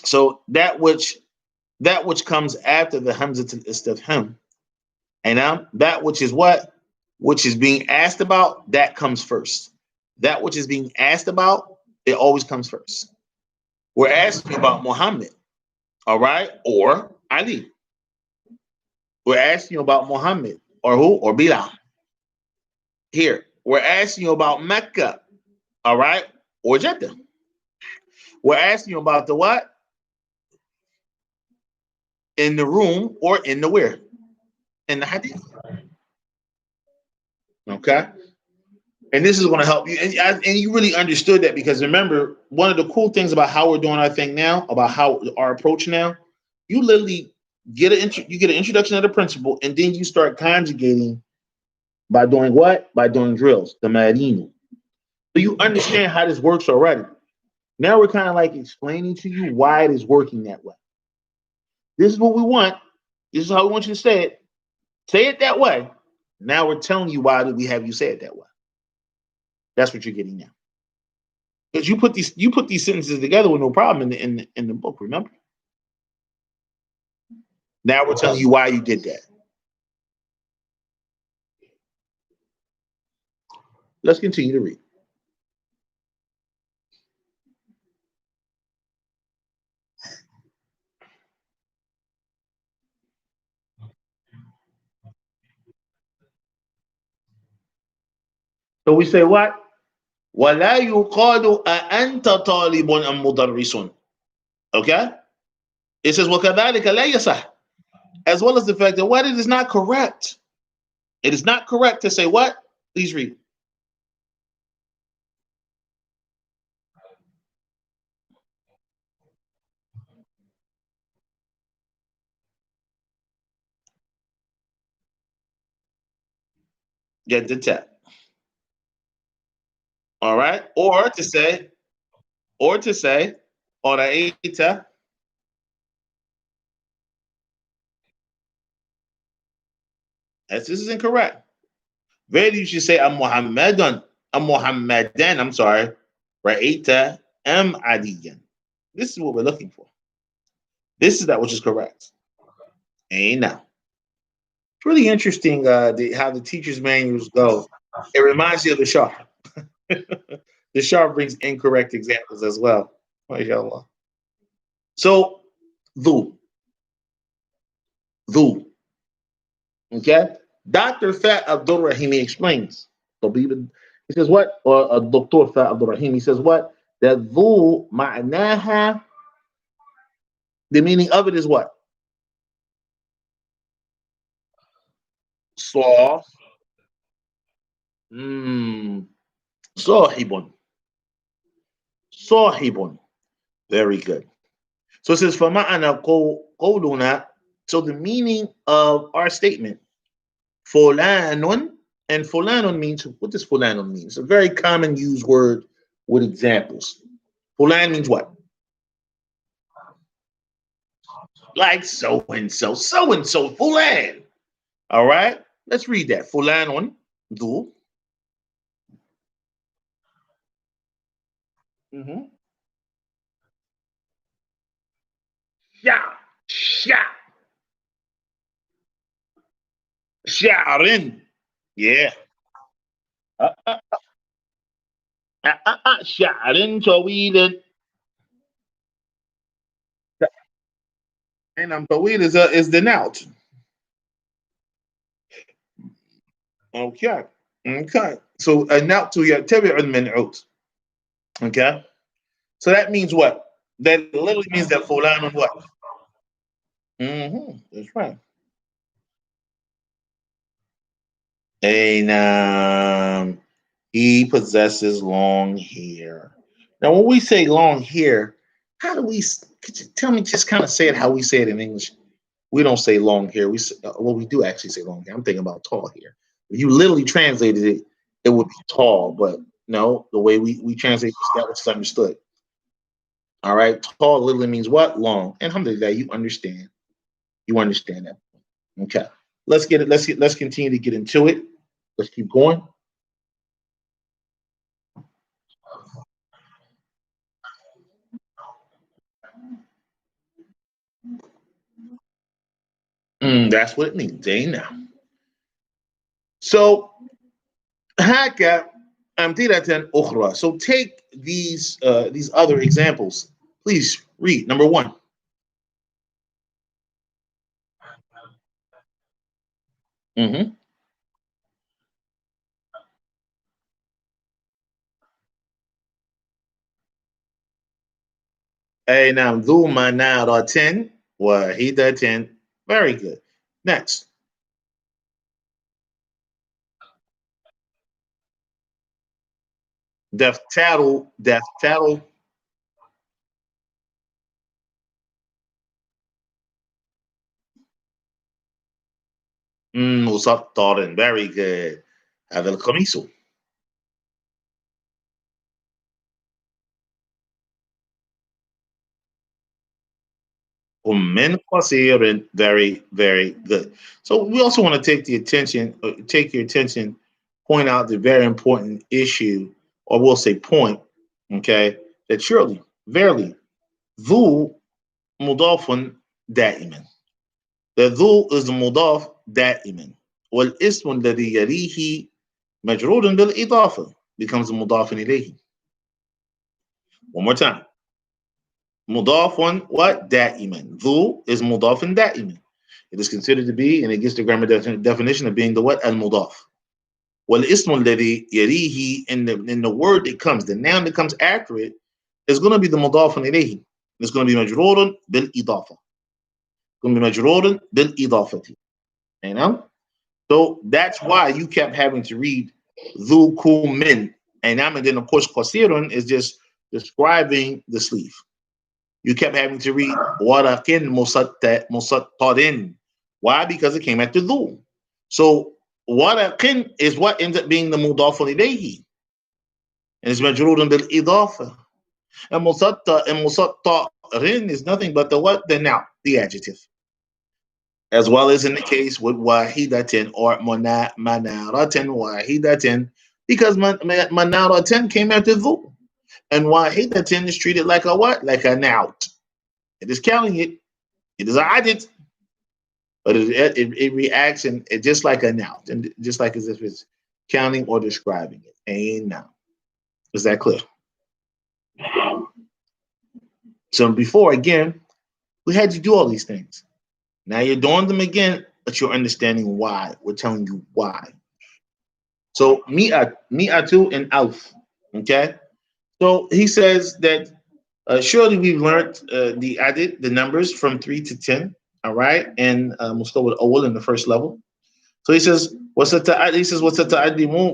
So that which comes after the hamzatul istifham, and that which is what, which is being asked about, that comes first. That which is being asked about, it always comes first. We're asking about Muhammad, all right, or Ali. We're asking you about Muhammad, or who, or Bilal. Here, we're asking you about Mecca, all right, or Jeddah. We're asking you about the what? In the room, or in the where? In the hadith. Okay. And this is going to help you. And you really understood that, because remember, one of the cool things about how we're doing our thing now, about how our approach now, you literally get an introduction of the principle, and then you start conjugating by doing what? By doing drills, the Madina. So you understand how this works already. Now we're kind of like explaining to you why it is working that way. This is what we want. This is how we want you to say it. Say it that way. Now we're telling you why did we have you say it that way. That's what you're getting now. Because you put these sentences together with no problem in the book, remember? Now we're telling you why you did that. Let's continue to read. So we say what? وَلَا يُقَالُ أَأَنْتَ طَالِبٌ أَمْ مُدَرِّسٌ. Okay? It says وَكَذَلِكَ لَا يَصَحُ. As well as the fact that what? It is not correct. It is not correct to say what? Please read. Get the tap. All right? Or to say, Oraita. As this is incorrect. Really, you should say I'm Muhammadan. I'm sorry. Ra'ita am adiyan. This is what we're looking for. This is that which is correct. Ain't now. It's really interesting how the teacher's manuals go. It reminds you of the Shah. The Shah brings incorrect examples as well. MashaAllah. So, dhu. Okay? Dr. Fat Abdul Rahimi explains. He says what? Or Dr. Fat Abdul Rahim, he says what? That dhu ma'naha, the meaning of it is what? Saw. Sahibun. Sahibun. Very good. So it says, فَمَعَنَا قَوْلُنَا. So the meaning of our statement, fulanun, and fulanun means, what does fulanun mean? It's a very common used word with examples. Fulan means what? Like so-and-so, so-and-so, fulan. All right? Let's read that. Fulanun, du. Mm-hmm. Yeah. Yeah. Sha'rin. Yeah. شعر طويل. And طويل is the noun. Okay. Okay. So a noun to يتبع المنعوت. Okay. So that means what? That literally means that fulan what? Mm-hmm. That's right. And he possesses long hair. Now, when we say long hair, how do we? Could you tell me? Just kind of say it how we say it in English. We don't say long hair. Well, we do actually say long hair. I'm thinking about tall hair. If you literally translated it, it would be tall. But no, the way we translate that was understood. All right, tall literally means what? Long. And alhamdulillah, you understand. You understand that. Okay. Let's get it. Let's continue to get into it. Let's keep going. That's what it means. Ain't now. So haka amthilatan ukhra. So take these other examples. Please read number one. Mm-hmm. Hey, now ذو منارة واحدة. Very good. Next. دفتر. مسطر. Very good. هذا القميص. من قصير. Very, very good. So we also want to take your attention, point out the very important issue, or we'll say point, okay, that surely, verily, ذو مضاف دائما. The ذو is the مضاف دائما. والاسم الذي يليه مجرور بالإضافة becomes مضاف إليه. One more time. مضاف what? دائما. ذو is مضاف دائما. It is considered to be, and it gets the grammar definition of being the what? المضاف. والاسم الذي يليه in the word that comes, the noun that comes after it, is going to be the مضاف إليه. It's going to be مجرور بالإضافة. It's going to be مجرور بالإضافة. You know? So that's why you kept having to read ذو كوم. And then of course قصير is just describing the sleeve. You kept having to read warakin musattarin. Why? Because it came after dhu. So warakin is what ends up being the mudaf ilayhi. And it's majrurun bil idafa. And musattarin is nothing but the what? The noun, the adjective. As well as in the case with wahidatin or manaratin wahidatin, because manaratin came after dhu. And wahidatin is treated like a what? Like a noun. It is counting it. It is added, but it reacts and it just like a noun, and just like as if it's counting or describing it. A noun. Is that clear? So before again, we had you do all these things. Now you're doing them again, but you're understanding why. We're telling you why. So mi'atu and alf. Okay. So he says that surely we've learned the added the numbers from 3 to 10. All right, and Mustawa al in the first level. So he says, he says, وستعلمون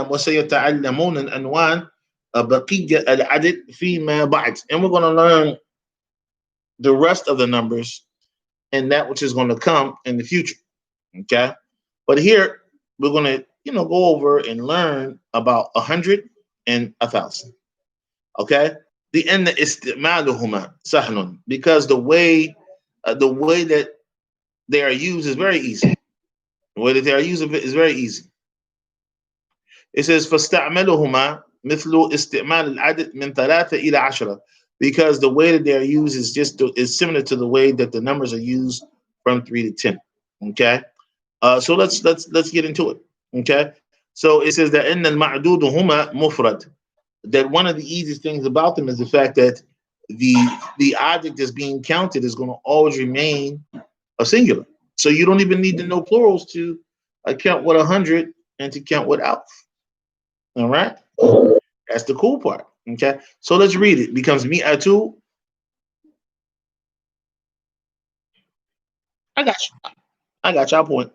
وسيتعلمون الأنواع بقية العدد فيما بعد. And we're going to learn the rest of the numbers and that which is going to come in the future. Okay. But here we're going to, go over and learn about 100 and 1,000. Okay. The end استعمالهما سهل, because the way that they are used is very easy. The way that they are used is very easy. It says فاستعملهما مثل استعمال العدد من 3 إلى 10 because the way that they're used is similar to the way that the numbers are used from 3 to 10. Okay, so let's get into it. Okay, so it says that إن المعدود هما مفرد. That one of the easiest things about them is the fact that the the object that's being counted is going to always remain a singular. So you don't even need to know plurals to count with 100 and to count with alf. All right, that's the cool part. Okay, so let's read it. It becomes mi'atu. I got you. I got your point.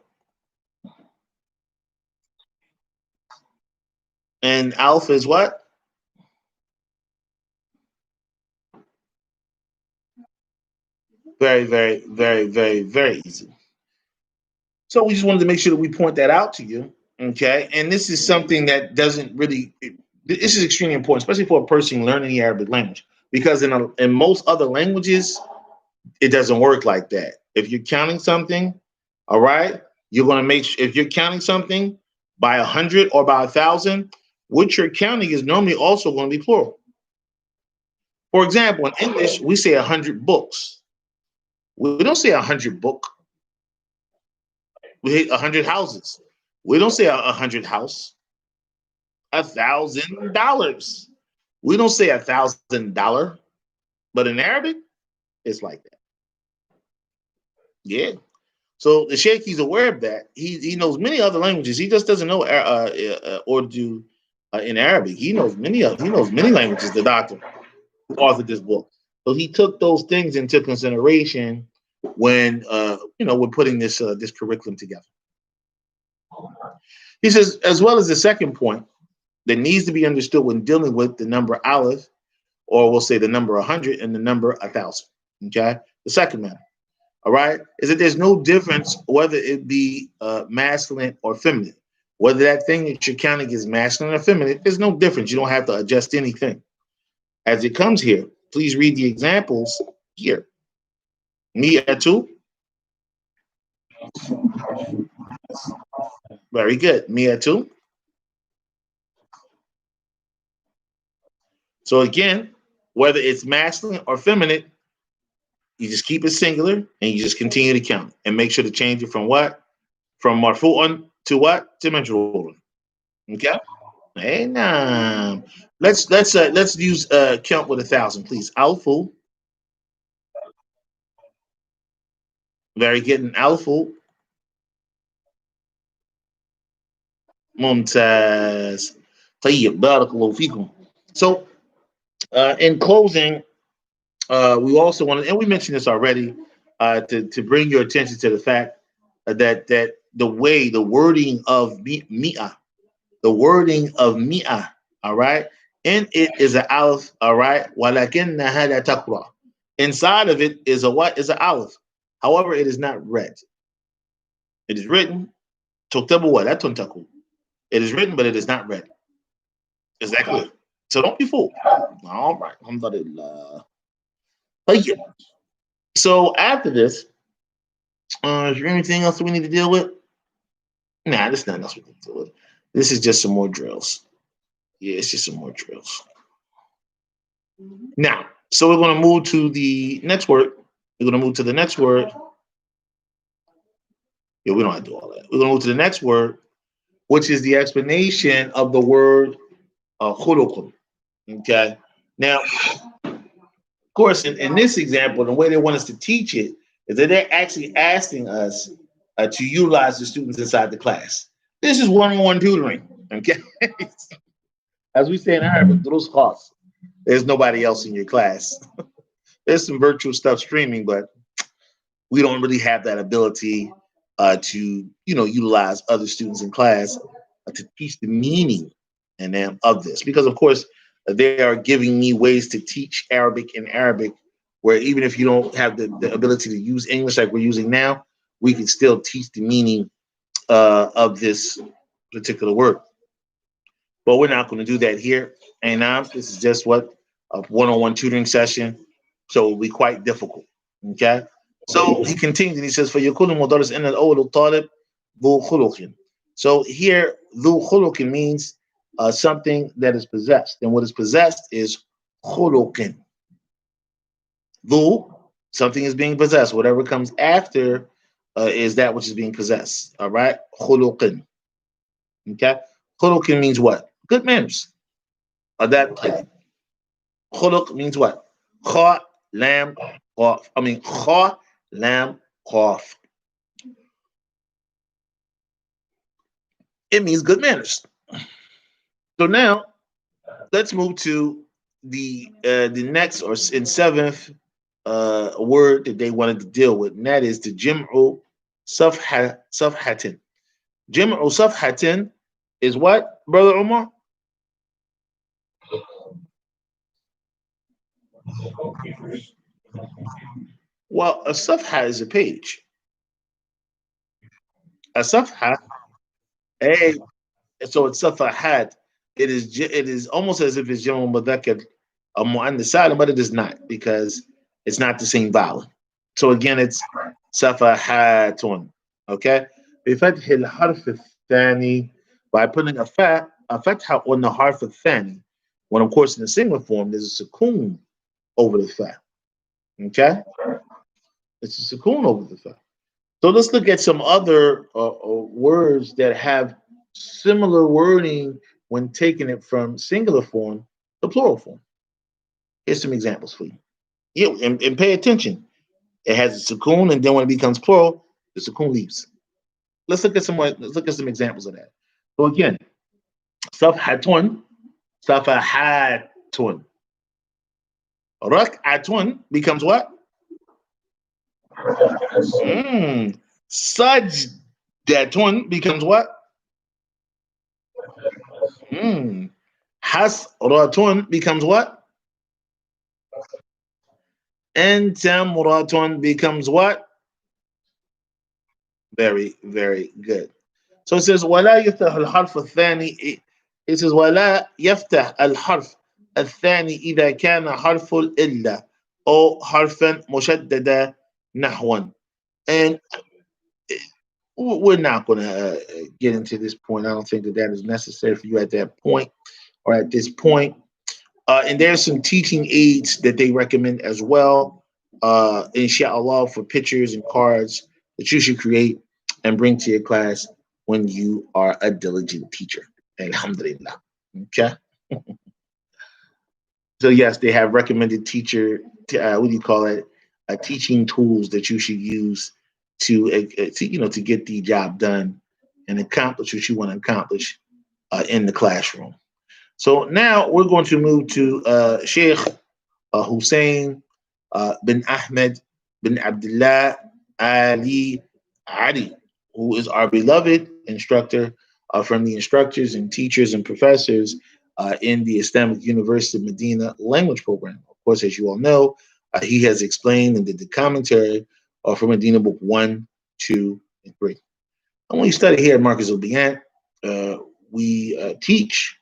And alf is what? Very, very, very, very, very easy. So we just wanted to make sure that we point that out to you. Okay, and this is something that doesn't really. This is extremely important, especially for a person learning the Arabic language, because in most other languages it doesn't work like that. If you're counting something, all right, you're going to make sure if you're counting something by 100 or by 1,000, what you're counting is normally also going to be plural. For example, in English, we say 100 books. We don't say 100 book. We hate 100 houses. We don't say 100 house. $1,000. We don't say $1,000, but in Arabic, it's like that. Yeah. So the Sheikh, he's aware of that. He knows many other languages. He just doesn't know Urdu in Arabic. He knows many languages. The doctor who authored this book, so he took those things into consideration when we're putting this curriculum together. He says, as well as the second point that needs to be understood when dealing with the number aleph, or we'll say the number 100 and the number 1,000. Okay, the second matter. All right, is that there's no difference whether it be masculine or feminine. Whether that thing that you're counting is masculine or feminine, there's no difference. You don't have to adjust anything. As it comes here, please read the examples here. Mi'atu. Very good. Mi'atu. So again, whether it's masculine or feminine, you just keep it singular and you just continue to count and make sure to change it from what? From marfu'un to what? To majrurun. Okay? Hey, nah. Let's use count with 1,000, please. Alfu. Very good. And alfu. Mumtaz. طيب. بارك الله فيكم. So, in closing, we also wanted, and we mentioned this already, to bring your attention to the fact that the wording of mi'ah, all right, in it is an aleph, all right, walakinna hada taqra. Inside of it is a what? Is an aleph. However, it is not read. It is written, tuktabu wa la tuntaku. It is written, but it is not read. Is that clear? So don't be fooled. All right. Alhamdulillah. So after this, is there anything else that we need to deal with? Nah, there's nothing else we need to deal with. This is just some more drills. Yeah, it's just some more drills. Now, so we're going to move to the next word. We're going to move to the next word. Yeah, we don't have to do all that. We're going to move to the next word, which is the explanation of the word khuluqun. Okay. Now, of course, in this example, the way they want us to teach it is that they're actually asking us to utilize the students inside the class. This is one-on-one tutoring. Okay. As we say in Arabic, there's nobody else in your class. There's some virtual stuff streaming, but we don't really have that ability to utilize other students in class to teach the meaning of this, because of course they are giving me ways to teach Arabic in Arabic, where even if you don't have the ability to use English like we're using now, we can still teach the meaning of this particular word. But we're not going to do that here. And now this is just a one-on-one tutoring session, so it will be quite difficult. Okay. So he continues and he says, "For yakun mudaris in al-awwal talib dhu khuluqin." So here, dhu khuluqin means something that is possessed. And what is possessed is khuluqin. Though something is being possessed, whatever comes after is that which is being possessed. All right, khuluqin. Okay, khuluqin means what? Good manners. That khuluq means what? Kha lam qaf. I mean kha lam qaf. It means good manners. So now let's move to the next or in seventh word that they wanted to deal with, and that is the jim'u safhatin. Jim'u safhatin is what, brother Omar? Well, a safha is a page. A safha, a so it's safahat. It is almost as if it's Jamal Mudhakkar a mu'annas salim, but it is not because it's not the same vowel. So again, it's safahatun. Okay? بفتح الحرف الثاني, by putting a fatha on the harf الثاني. When of course in the singular form there's a sukoon over the fa. Okay? It's a sukoon over the fa. So let's look at some other words that have similar wording when taking it from singular form to plural form. Here's some examples for you. Yeah, and pay attention. It has a sukoon, and then when it becomes plural, the sukoon leaves. Let's look at some more. Let's look at some examples of that. So again, safhatun, safahatun. Rak'atun becomes what? Sajdatun becomes what? Hasratun becomes what? And tamratun becomes what? Very, very good. So it says ولا يفتح الحرف الثاني. It says ولا يفتح الحرف الثاني إذا كان حرف الإلا أو حرفا مشددا نحوا. And we're not going to get into this point. I don't think that that is necessary for you at that point or at this point. And there's some teaching aids that they recommend as well, inshallah, for pictures and cards that you should create and bring to your class when you are a diligent teacher. Alhamdulillah. Okay. So yes, they have recommended teacher. What do you call it? Teaching tools that you should use to get the job done and accomplish what you want to accomplish in the classroom. So now we're going to move to Sheikh Hussein bin Ahmed bin Abdullah Ali, who is our beloved instructor from the instructors and teachers and professors in the Islamic University of Medina language program. Of course, as you all know, he has explained and did the commentary for Medina Book 1, 2, and 3. And when you study here at Marcus Obiant, we teach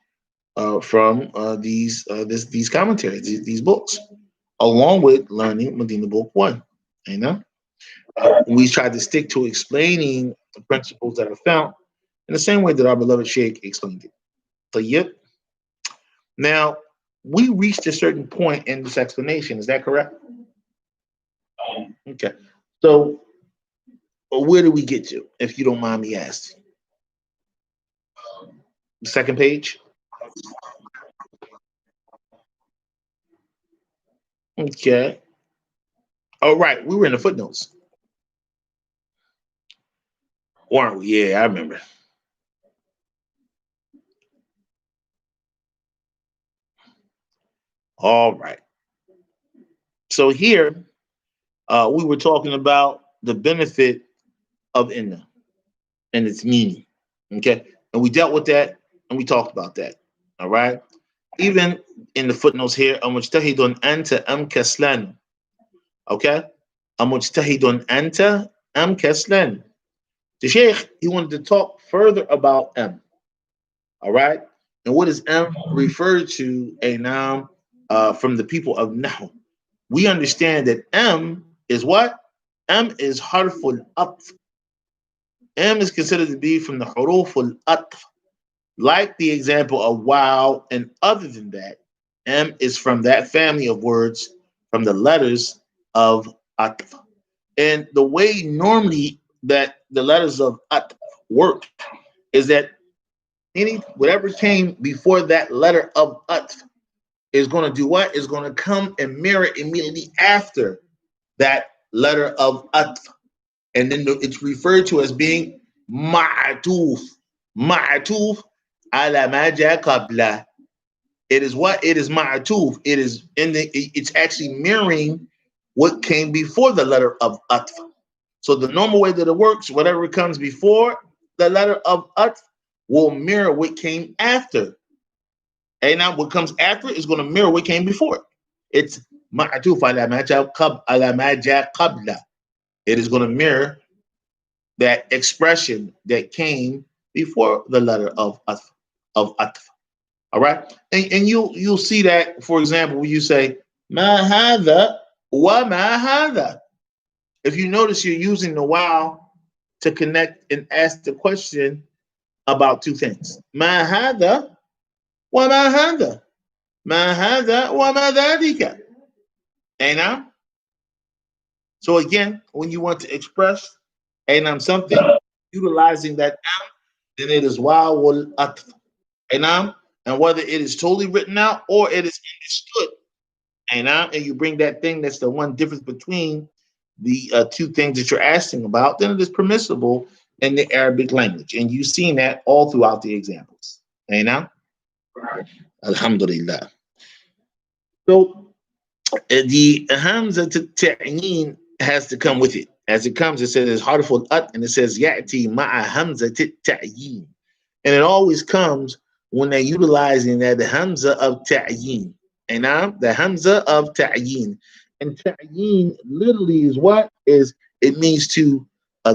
from these commentaries, these books, along with learning Medina Book 1. You know, we try to stick to explaining the principles that are found in the same way that our beloved Sheikh explained it. So, yep. Now, we reached a certain point in this explanation. Is that correct? Okay. So, where do we get to, if you don't mind me asking? The second page? Okay. All right. We were in the footnotes, weren't we? Yeah, I remember. All right. So here, we were talking about the benefit of inna and its meaning. Okay. And we dealt with that and we talked about that. All right. Even in the footnotes here, amujtahidun anta am kaslan. Okay. Amujtahidun anta am kaslan. The Sheikh, he wanted to talk further about M. All right. And what is M referred to a noun from the people of Nahu? We understand that M is what? M is harful atf. M is considered to be from the huruf al atf. like the example of wow, and other than that, M is from that family of words from the letters of atf. And the way normally that the letters of atf work is that any whatever came before that letter of atf is going to do what? Is going to come and mirror immediately after that letter of atf. And then it's referred to as being ma'atuf. Ma'atuf ala ma ja qabla. It is what? It is ma'atuf. It is in the it's actually mirroring what came before the letter of atf. So the normal way that it works, whatever comes before the letter of atf will mirror what came after. And now what comes after is going to mirror what came before it. It's ma'atuf ala ma ja qabla. It is going to mirror that expression that came before the letter of atf. All right, and you'll see that, for example, when you say ma hadha wa ma hadha. If you notice, you're using the wow to connect and ask the question about two things. Ma hadha wa ma hadha. Ma hadha wa ma dhalika. And so again, when you want to express and something, utilizing that am, then it is wow wal atf. And whether it is totally written out or it is understood, and you bring that thing that's the one difference between the two things that you're asking about, then it is permissible in the Arabic language. And you've seen that all throughout the examples. Alhamdulillah. So the hamza ta'yin has to come with it. As it comes, it says harful at, and it says ya'ti ma'a hamza ta'yin. And it always comes when they're utilizing that the hamza of ta'yin. And now the hamza of ta'yin. And ta'yin literally is what? Is it means to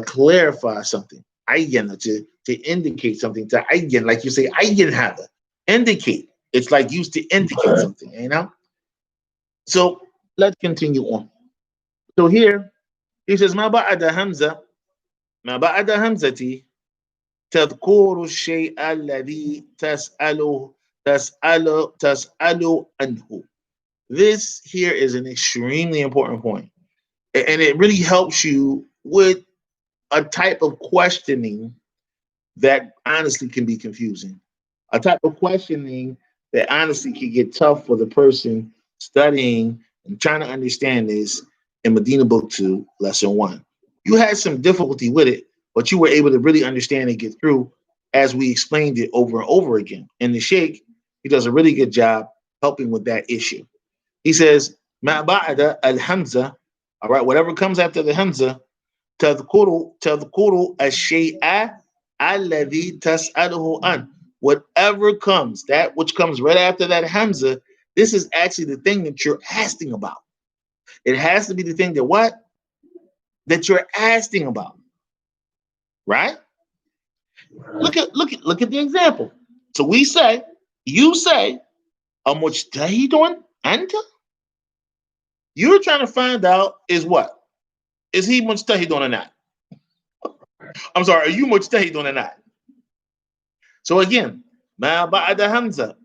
clarify something. Ayyan, to indicate something. To ayyan, like you say, ayyan hada. Indicate. It's like used to indicate something, So let's continue on. So here he says, Ma ba'ada hamza, ma ba'ada hamzati, تذكر الشيء الذي تسأل عنه. This here is an extremely important point, and it really helps you with a type of questioning that honestly can be confusing. A type of questioning that honestly can get tough for the person studying and trying to understand this in Madina Book 2, Lesson 1. You had some difficulty with it, but you were able to really understand and get through as we explained it over and over again. And the Sheikh, he does a really good job helping with that issue. He says, Ma ba'ada al-hamza, all right, whatever comes after the hamza, tadhkuru ash-shay'a alladhi tas'aluhu an. Whatever comes, that which comes right after that hamza, this is actually the thing that you're asking about. It has to be the thing that what? That you're asking about. Right? Look at the example. So you say, a mujtahidun anta? You're trying to find out is what? Is he mujtahidun or not? I'm sorry, are you mujtahidun or not? So again, ma ba'da hamza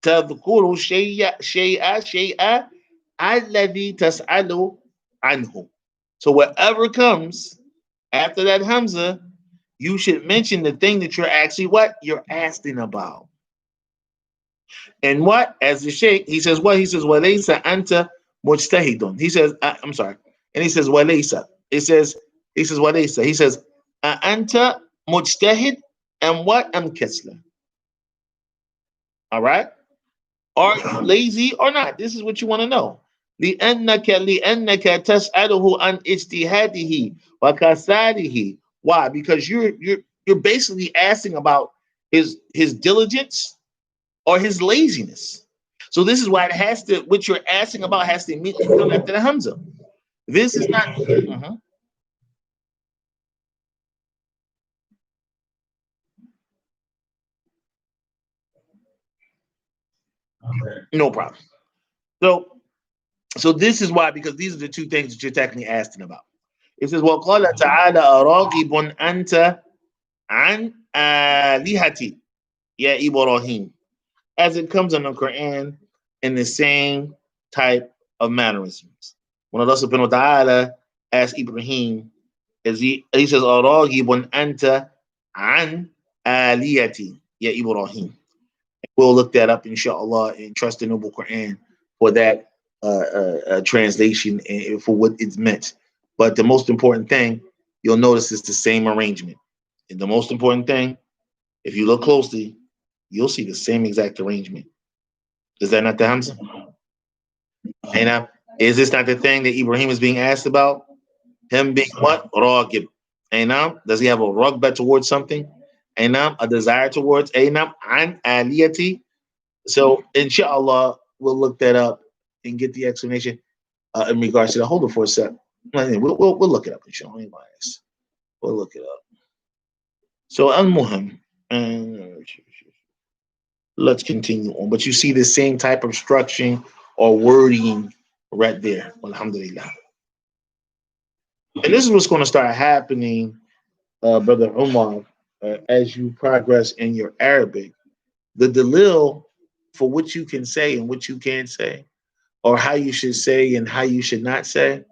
tadhkuru shay'a alladhi tas'alu anhu. So whatever comes after that hamza, you should mention the thing that you're actually what? You're asking about. And what? As the Sheikh, he says what? He says, walaysa anta mujtahidun. He says, I'm sorry. And he says, walaysa. He says, walaysa. He says, anta mujtahid, and what? Am kisla. All right? Are you lazy or not? This is what you want to know. لأنك تسأله عن اجتهاده وكساله. Why? Because you're basically asking about his diligence or his laziness. So this is why it has to, what you're asking about has to immediately come after the hamza. This is not. No problem. So this is why, because these are the two things that you're technically asking about. It says, وَقَالَ تَعَالَى أَرَاغِبٌ أَنْتَ عَنْ آلِهَتِي. Ya Ibrahim, as it comes in the Quran in the same type of mannerisms. When Allah subhanahu wa ta'ala asks Ibrahim, he says, Aragibun anta an aliyati, ya Ibrahim. We'll look that up, inshallah, and trust the Noble Quran for that translation and for what it's meant. But the most important thing, you'll notice it's the same arrangement. And the most important thing, if you look closely, you'll see the same exact arrangement. Is that not the Hamza? And is this not the thing that Ibrahim is being asked about? Him being what? Ragib. And does he have a rugba towards something? And a desire towards an aliyati. So inshallah, we'll look that up and get the explanation in regards to that. Hold it for a sec. We'll look it up, inshallah. We'll look it up. So al-muhim. Let's continue on. But you see the same type of structuring or wording right there. Alhamdulillah. And this is what's going to start happening, Brother Umar, as you progress in your Arabic. The dalil for what you can say and what you can't say, or how you should say and how you should not say,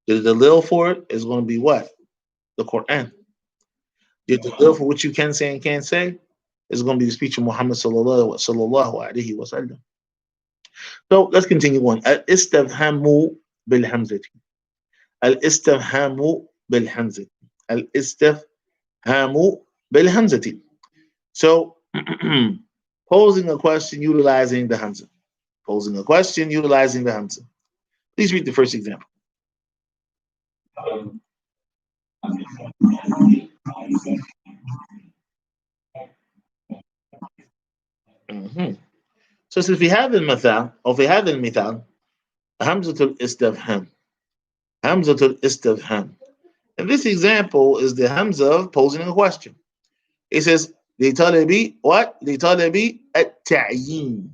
the dalil for it is going to be what? The Quran. The dalil for what you can say and can't say is going to be the speech of Muhammad sallallahu alaihi wasallam. So let's continue on. Al-istifhamu bil-hamzati. Al-istifhamu bil-hamzati. Al-istifhamu bil-hamzati. So posing a question utilizing the hamza. Posing a question utilizing the hamza. Please read the first example. Mhm. So since we have المثال or we have المثال, hamzatul istifham. Hamzatul istifham. And this example is the hamza of posing a question. It says لطلب what? لطلب التعيين.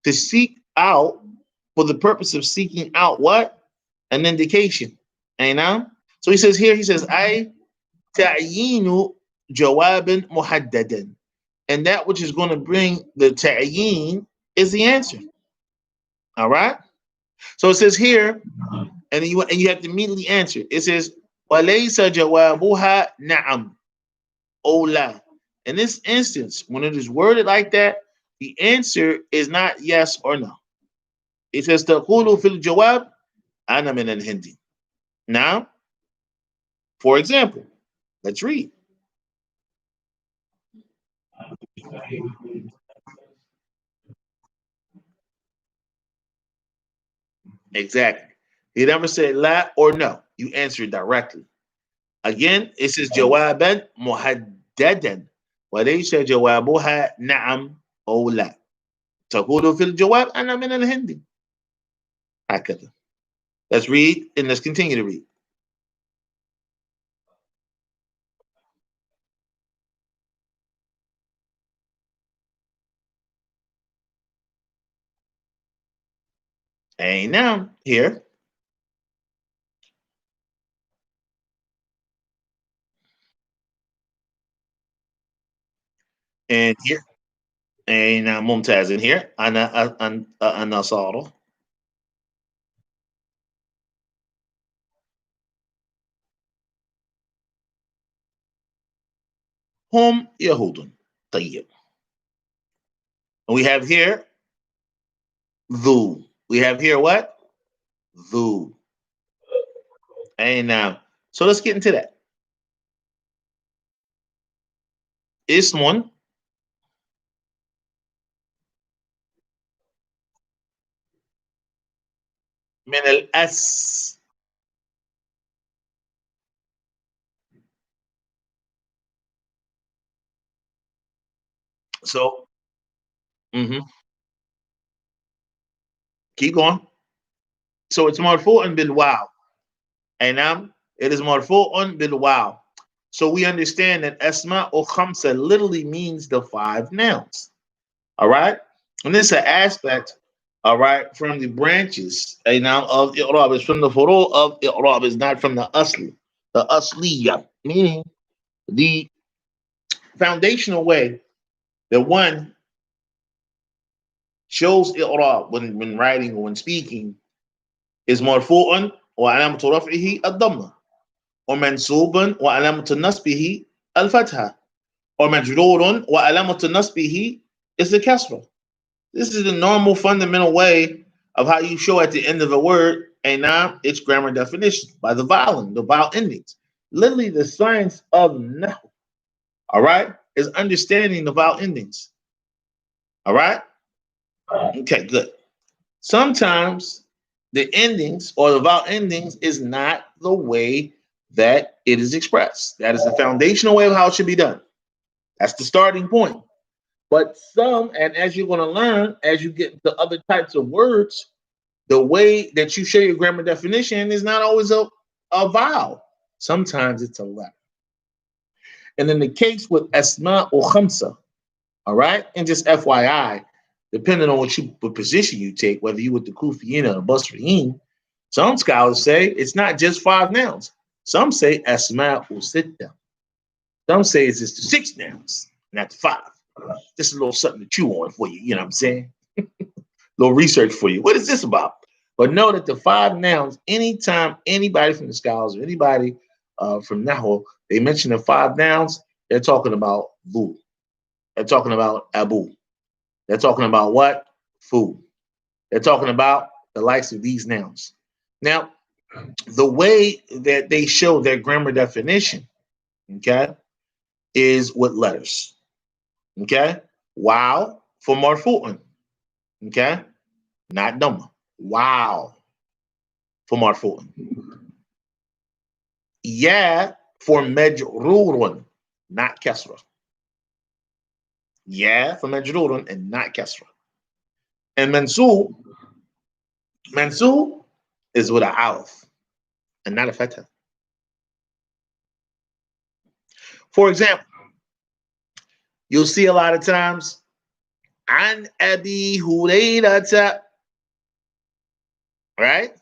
To seek out for the purpose of seeking out what? An indication. And now, so he says here, he says, I ta'yinu jawabin muhaddadan. And that which is going to bring the ta'yin is the answer. All right. So it says here, and you have to immediately answer. It says, walaysa jawabuha na'am or la. In this instance, when it is worded like that, the answer is not yes or no. It says taqulu fil jawab ana min al-hindi. Now, for example, let's read. Exactly. He never said la or no. You answer directly. Again, it says jawaban muhaddadan. وليس جوابها نعم أو لا. تقول في الجواب أنا من الهند. هكذا. Let's read and let's continue to read. And now here. And here. And Mumtaz in here. أنا صار. هم يهود. طيب. We have here ذو. We have here what? ذو. And now, so let's get into that. اسم من الأس. So, mhm, keep going. So it's marfu'un bil wow. And now it is marfu'un bil wow. So we understand that asma or khamsa literally means the five nouns. All right. And this is an aspect, all right, from the branches, a noun of i'rab. It's from the furu of i'rab. It's not from the asli, the asliya, meaning the foundational way The one shows i'rab when writing or when speaking is marfu'un wa alamatu raf'ihi ad-damma or mansubun wa alamatu nasbihi al-fatha or majrurun wa alamatu nasbihi is the kasra. This is the normal fundamental way of how you show at the end of a word a noun its grammar definition by the vowel endings. Literally the science of nahu, all right, is understanding the vowel endings. All right? Okay, good. Sometimes the endings or the vowel endings is not the way that it is expressed. That is the foundational way of how it should be done. That's the starting point. But some, and as you're going to learn, as you get into other types of words, the way that you show your grammar definition is not always a vowel. Sometimes it's a letter. And in the case with asma or khamsa, all right, and just FYI, depending on what position you take, whether you with the Kufiyin or the Basriyin, some scholars say it's not just five nouns. Some say asma or sitta. Some say it's just the six nouns, not the five. Just a little something to chew on for you. You know what I'm saying? A little research for you. What is this about? But know that the five nouns, anytime anybody from the scholars or anybody from Nahu, they mention the five nouns, they're talking about Vu. They're talking about Abu. They're talking about what? Food. They're talking about the likes of these nouns. Now, the way that they show their grammar definition, okay, is with letters. Okay? Wow for marfu'un. Okay? Not dhamma. Wow for marfu'un. Ya for majrurun, not kasra. Ya for majrurun and not kasra. And mansub is with an alif and not a fatha. For example, you'll see a lot of times an Abi Hurairata, right?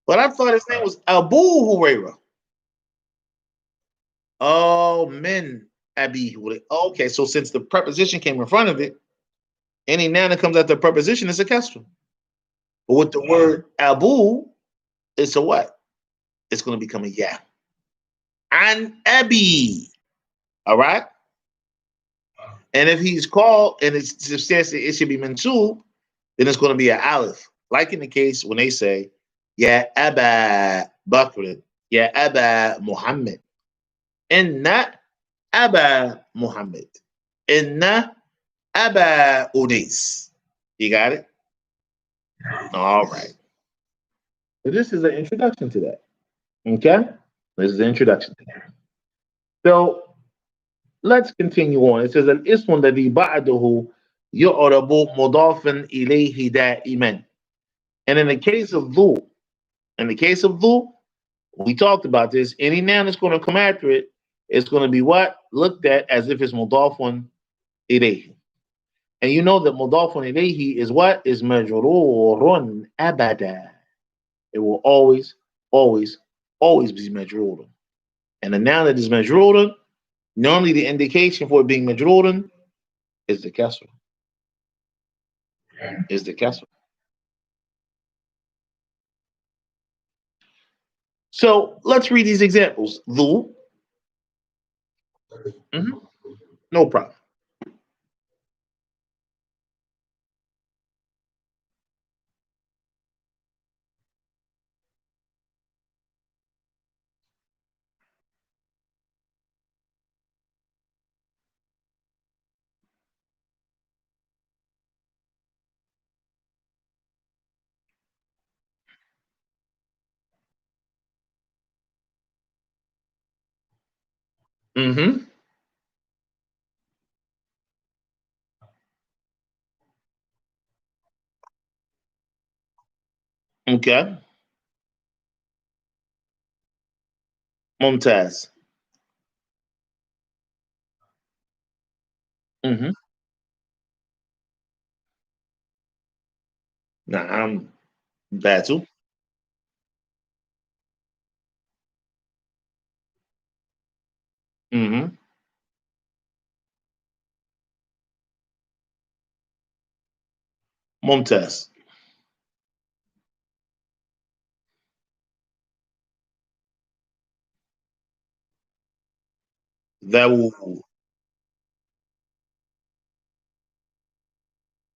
But I thought his name was Abu Huraira. Oh, men Abi Huraira. Okay, so since the preposition came in front of it, any noun that comes after the preposition is a kestra. But with the word Abu, it's a what? It's going to become a yeah. An Abi. All right? And if he's called and it's substantially, it should be mansub, then it's going to be an aleph. Like in the case when they say, Ya Aba Bakr, Ya Aba Muhammad. Inna Aba Muhammad. Inna Aba Unais. You got it? All right. So this is an introduction to that. Okay? This is the introduction to that. So let's continue on. It says الاسم الذي بعده يعرب مضافا إليه دائما. And in the case of ذو, we talked about this. Any noun that's going to come after it is going to be what? Looked at as if it's mudafun ilayhi. And you know that mudafun ilayhi is what? Is majrurun abada. It will always, always, always be majrurun. And the noun that is majrurun, normally the indication for it being majrurun is the kasra. Is the kasra. So let's read these examples. Dhu. Mhm. No problem. Mm-hmm. Okay. Mumtaz. Mm-hmm. Nah, I'm battle. Mm-hmm. ممتاز. ذو.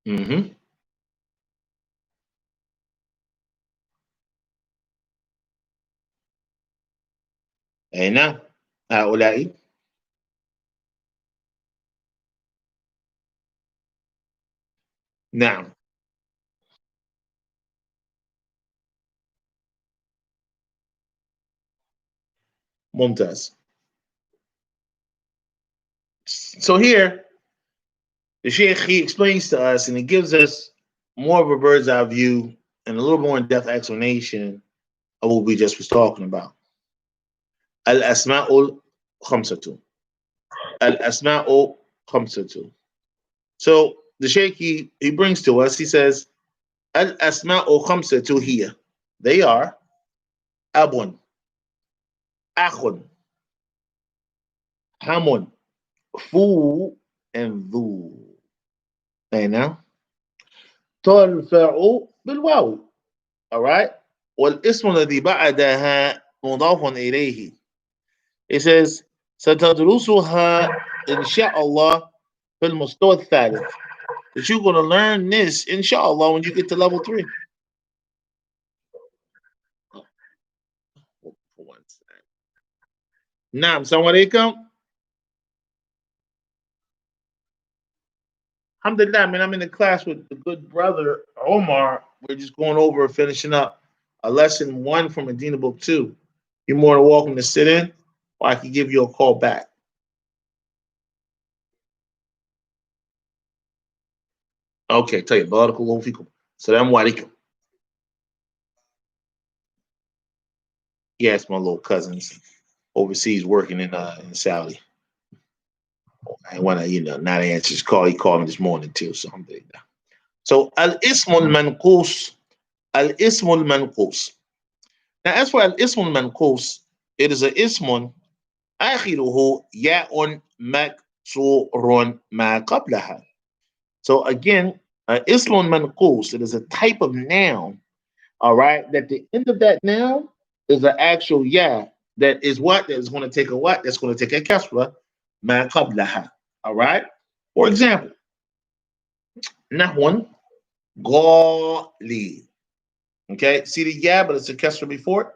مهم. أين هؤلاء؟ نعم. ممتاز. So here, the Sheikh, he explains to us and he gives us more of a bird's eye view and a little more in-depth explanation of what we just was talking about. Al-asma'ul khamsatu. Al-asma'ul khamsatu. So the Sheikh, he brings to us, he says, Al-asma'ul khamsatu here. They are abun, akhun, hamun, fu, and dhu. Hey now. ترفع بالواو. All right. والاسم الذي بعدها مضاف إليه. It says ستدرسها إن شاء الله في المستوى الثالث. That you're going to learn this, inshallah, when you get to level 3. Naam, assalamu alaikum. Alhamdulillah, man, I'm in the class with the good brother Omar. We're just going over finishing up a lesson 1 from Madina Book 2. You're more than welcome to sit in, or I can give you a call back. Okay, tell you, barakallahu fikum. Assalamu alaikum. Yes, my little cousins overseas working in Saudi. I want to, not answer his call. He called me this morning too, so I'm doing that. So al-ismul manqus, al-ismul manqus. Now, as for al-ismul manqus, it is a ismun akhiruhu ya'un maksurun ma qablaha. So again, ismun manqus, it is a type of noun, all right, that the end of that noun is an actual ya that is what? That is going to take a what? That's going to take a kasra ma qablaha. All right. For example, nahwan gali. Okay. See the ya, but it's a kasra before it.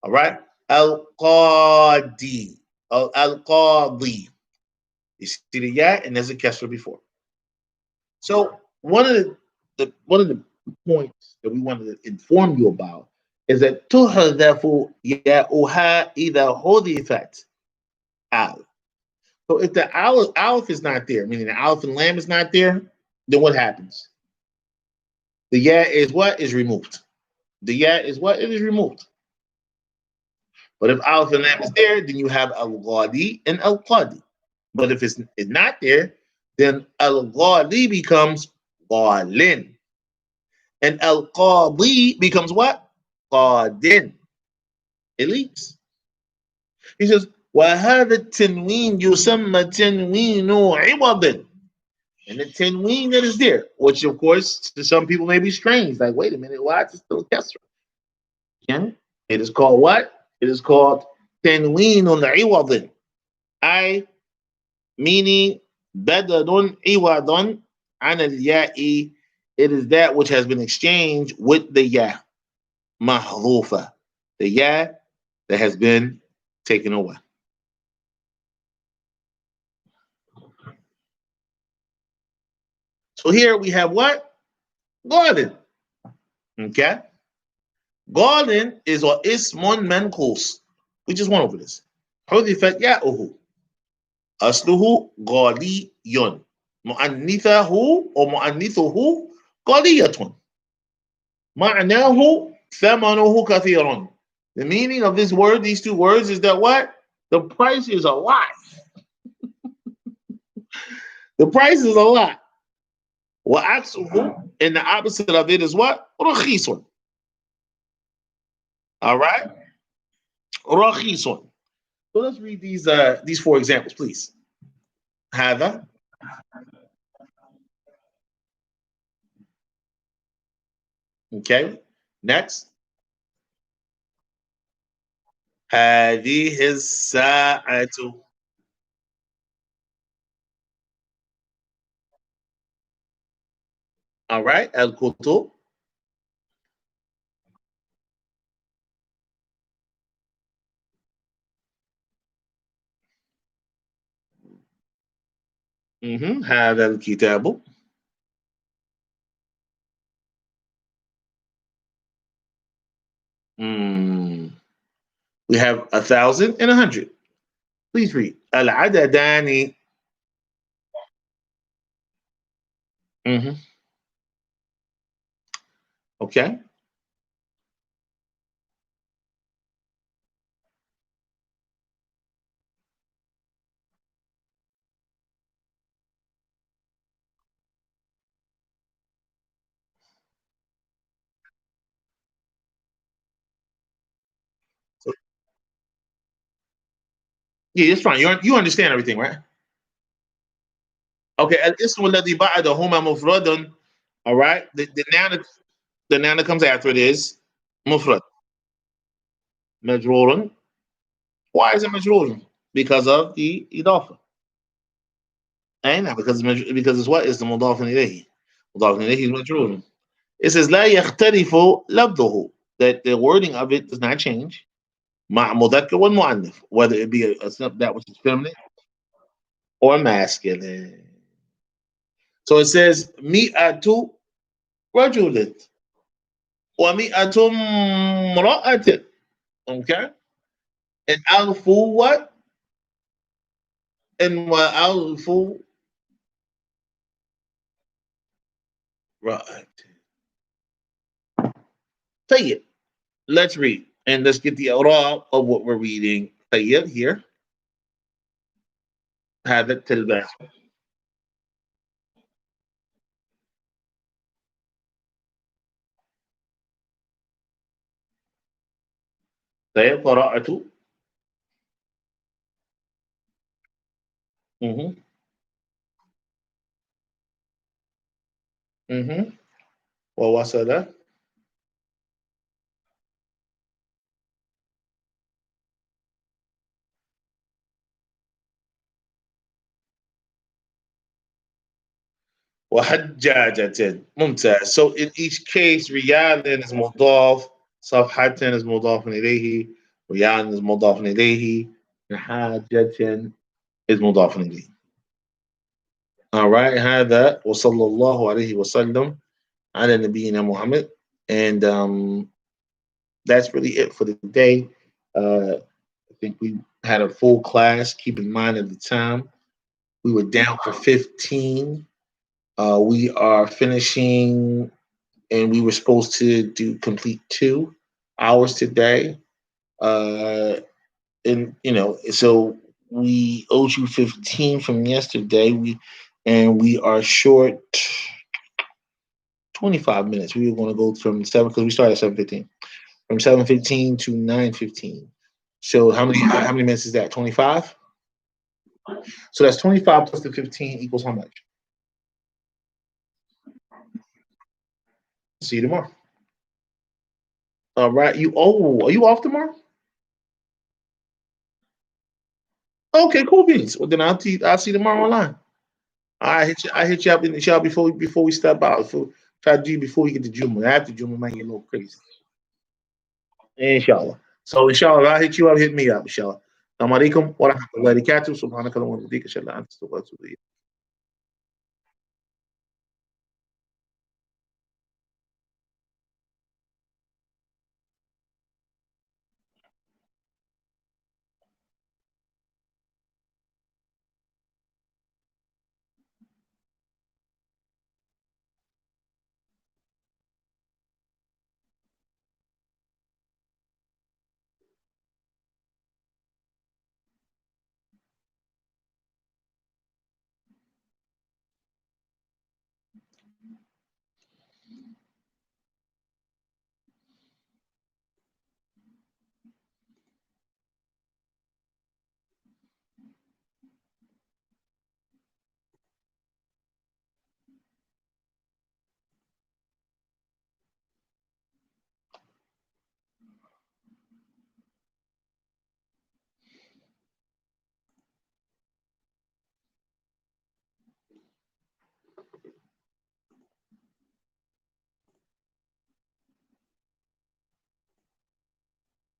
All right. Al qadi. Al qadi. You see the ya, and there's a kasra before. So one of the points that we wanted to inform you about is that tuhadafu ya'uha idha hudifat al. So if the aleph is not there, meaning the aleph and lam is not there, then what happens? The ya is what? Is removed. The ya is what? It is removed. But if aleph and lam is there, then you have al-ghadi and al-qadi. But if it's not there, then al-ghadi becomes ghalin. And al-qadi becomes what? Qadin. It leaves. He says, وَهَذَا التَّنْوِينُ يُسَمَّى تَنْوِينُ عِوَضٍ. And the tanween that is there, which of course to some people may be strange, like, wait a minute, why is it still kasra? Again, it is called what? It is called tanweenun iwadun. I meaning badadun iwadun an al-ya'i. It is that which has been exchanged with the ya, mahrufa, the ya that has been taken away. So here we have what? Garden. Okay. Garden is or ismun manqus. We just went over this. حذفت ياؤه. أصله غالي. مؤنثه أو مؤنثه غالية. معناه ثمنه كثير. The meaning of this word, these two words, is that what? The price is a lot. The price is a lot. وعكسه, and the opposite of it is what? رخيص. All right? رخيص. So let's read these 4 examples, please. هذا Okay. Next. هذه الساعة. All right. الكتب. هذا الكتاب. Mm. We have 1,000 and 100. Please read. العددان. Mhm. Okay. So, yeah, it's fine. You understand everything, right? Okay. الاسم الذي بعدهما مفرد. All right. The noun that comes after it is مفرد. مجرور. Why is it مجرور? Because of the إضافة. أي because it's what is the مضاف إليه. مضاف إليه is مجرور. It says لا يختلف لفظه, that the wording of it does not change. مع مذكر والمؤنث, whether it be that which is feminine or masculine. So it says مئة رجل ومئة امرأة. Okay. And ألف what? And وألف رأة. طيب. Let's read. And let's get the أوراق of what we're reading. طيب here. هذا التلباس. طيب قرأت. Mhm. Mhm. ووصل. وحجاجة. ممتاز. So in each case ريال is مضاف, صفحة is مضاف إليه, ريال is مضاف إليه, حاجة is مضاف إليه. All right. هذا وصلى الله عليه وسلم على نبينا Muhammad. And that's really it for the day. I think we had a full class. Keep in mind at the time we were down for 15. We are finishing, and we were supposed to do complete 2 hours today. And so we owed you 15 from yesterday. We are short 25 minutes. We were going to go from 7, because we started at 7:15. From 7:15 to 9:15. So how many minutes is that? 25. So that's 25 plus the 15 equals how much? See you tomorrow. All right. Are you off tomorrow? Okay, cool beans. Well, then I'll see you tomorrow online. I hit you up in the shop before we step out. Try to do before we get to Juma. After Juma might get a little crazy. Inshallah. So inshallah, I'll hit you up, hit me up, inshallah. Assalamu alaikum wa rahmatullahi wa barakatuh. Subhanaka wa bihamdika, ashhadu an la ilaha illa anta, astaghfiruka wa atubu ilayk.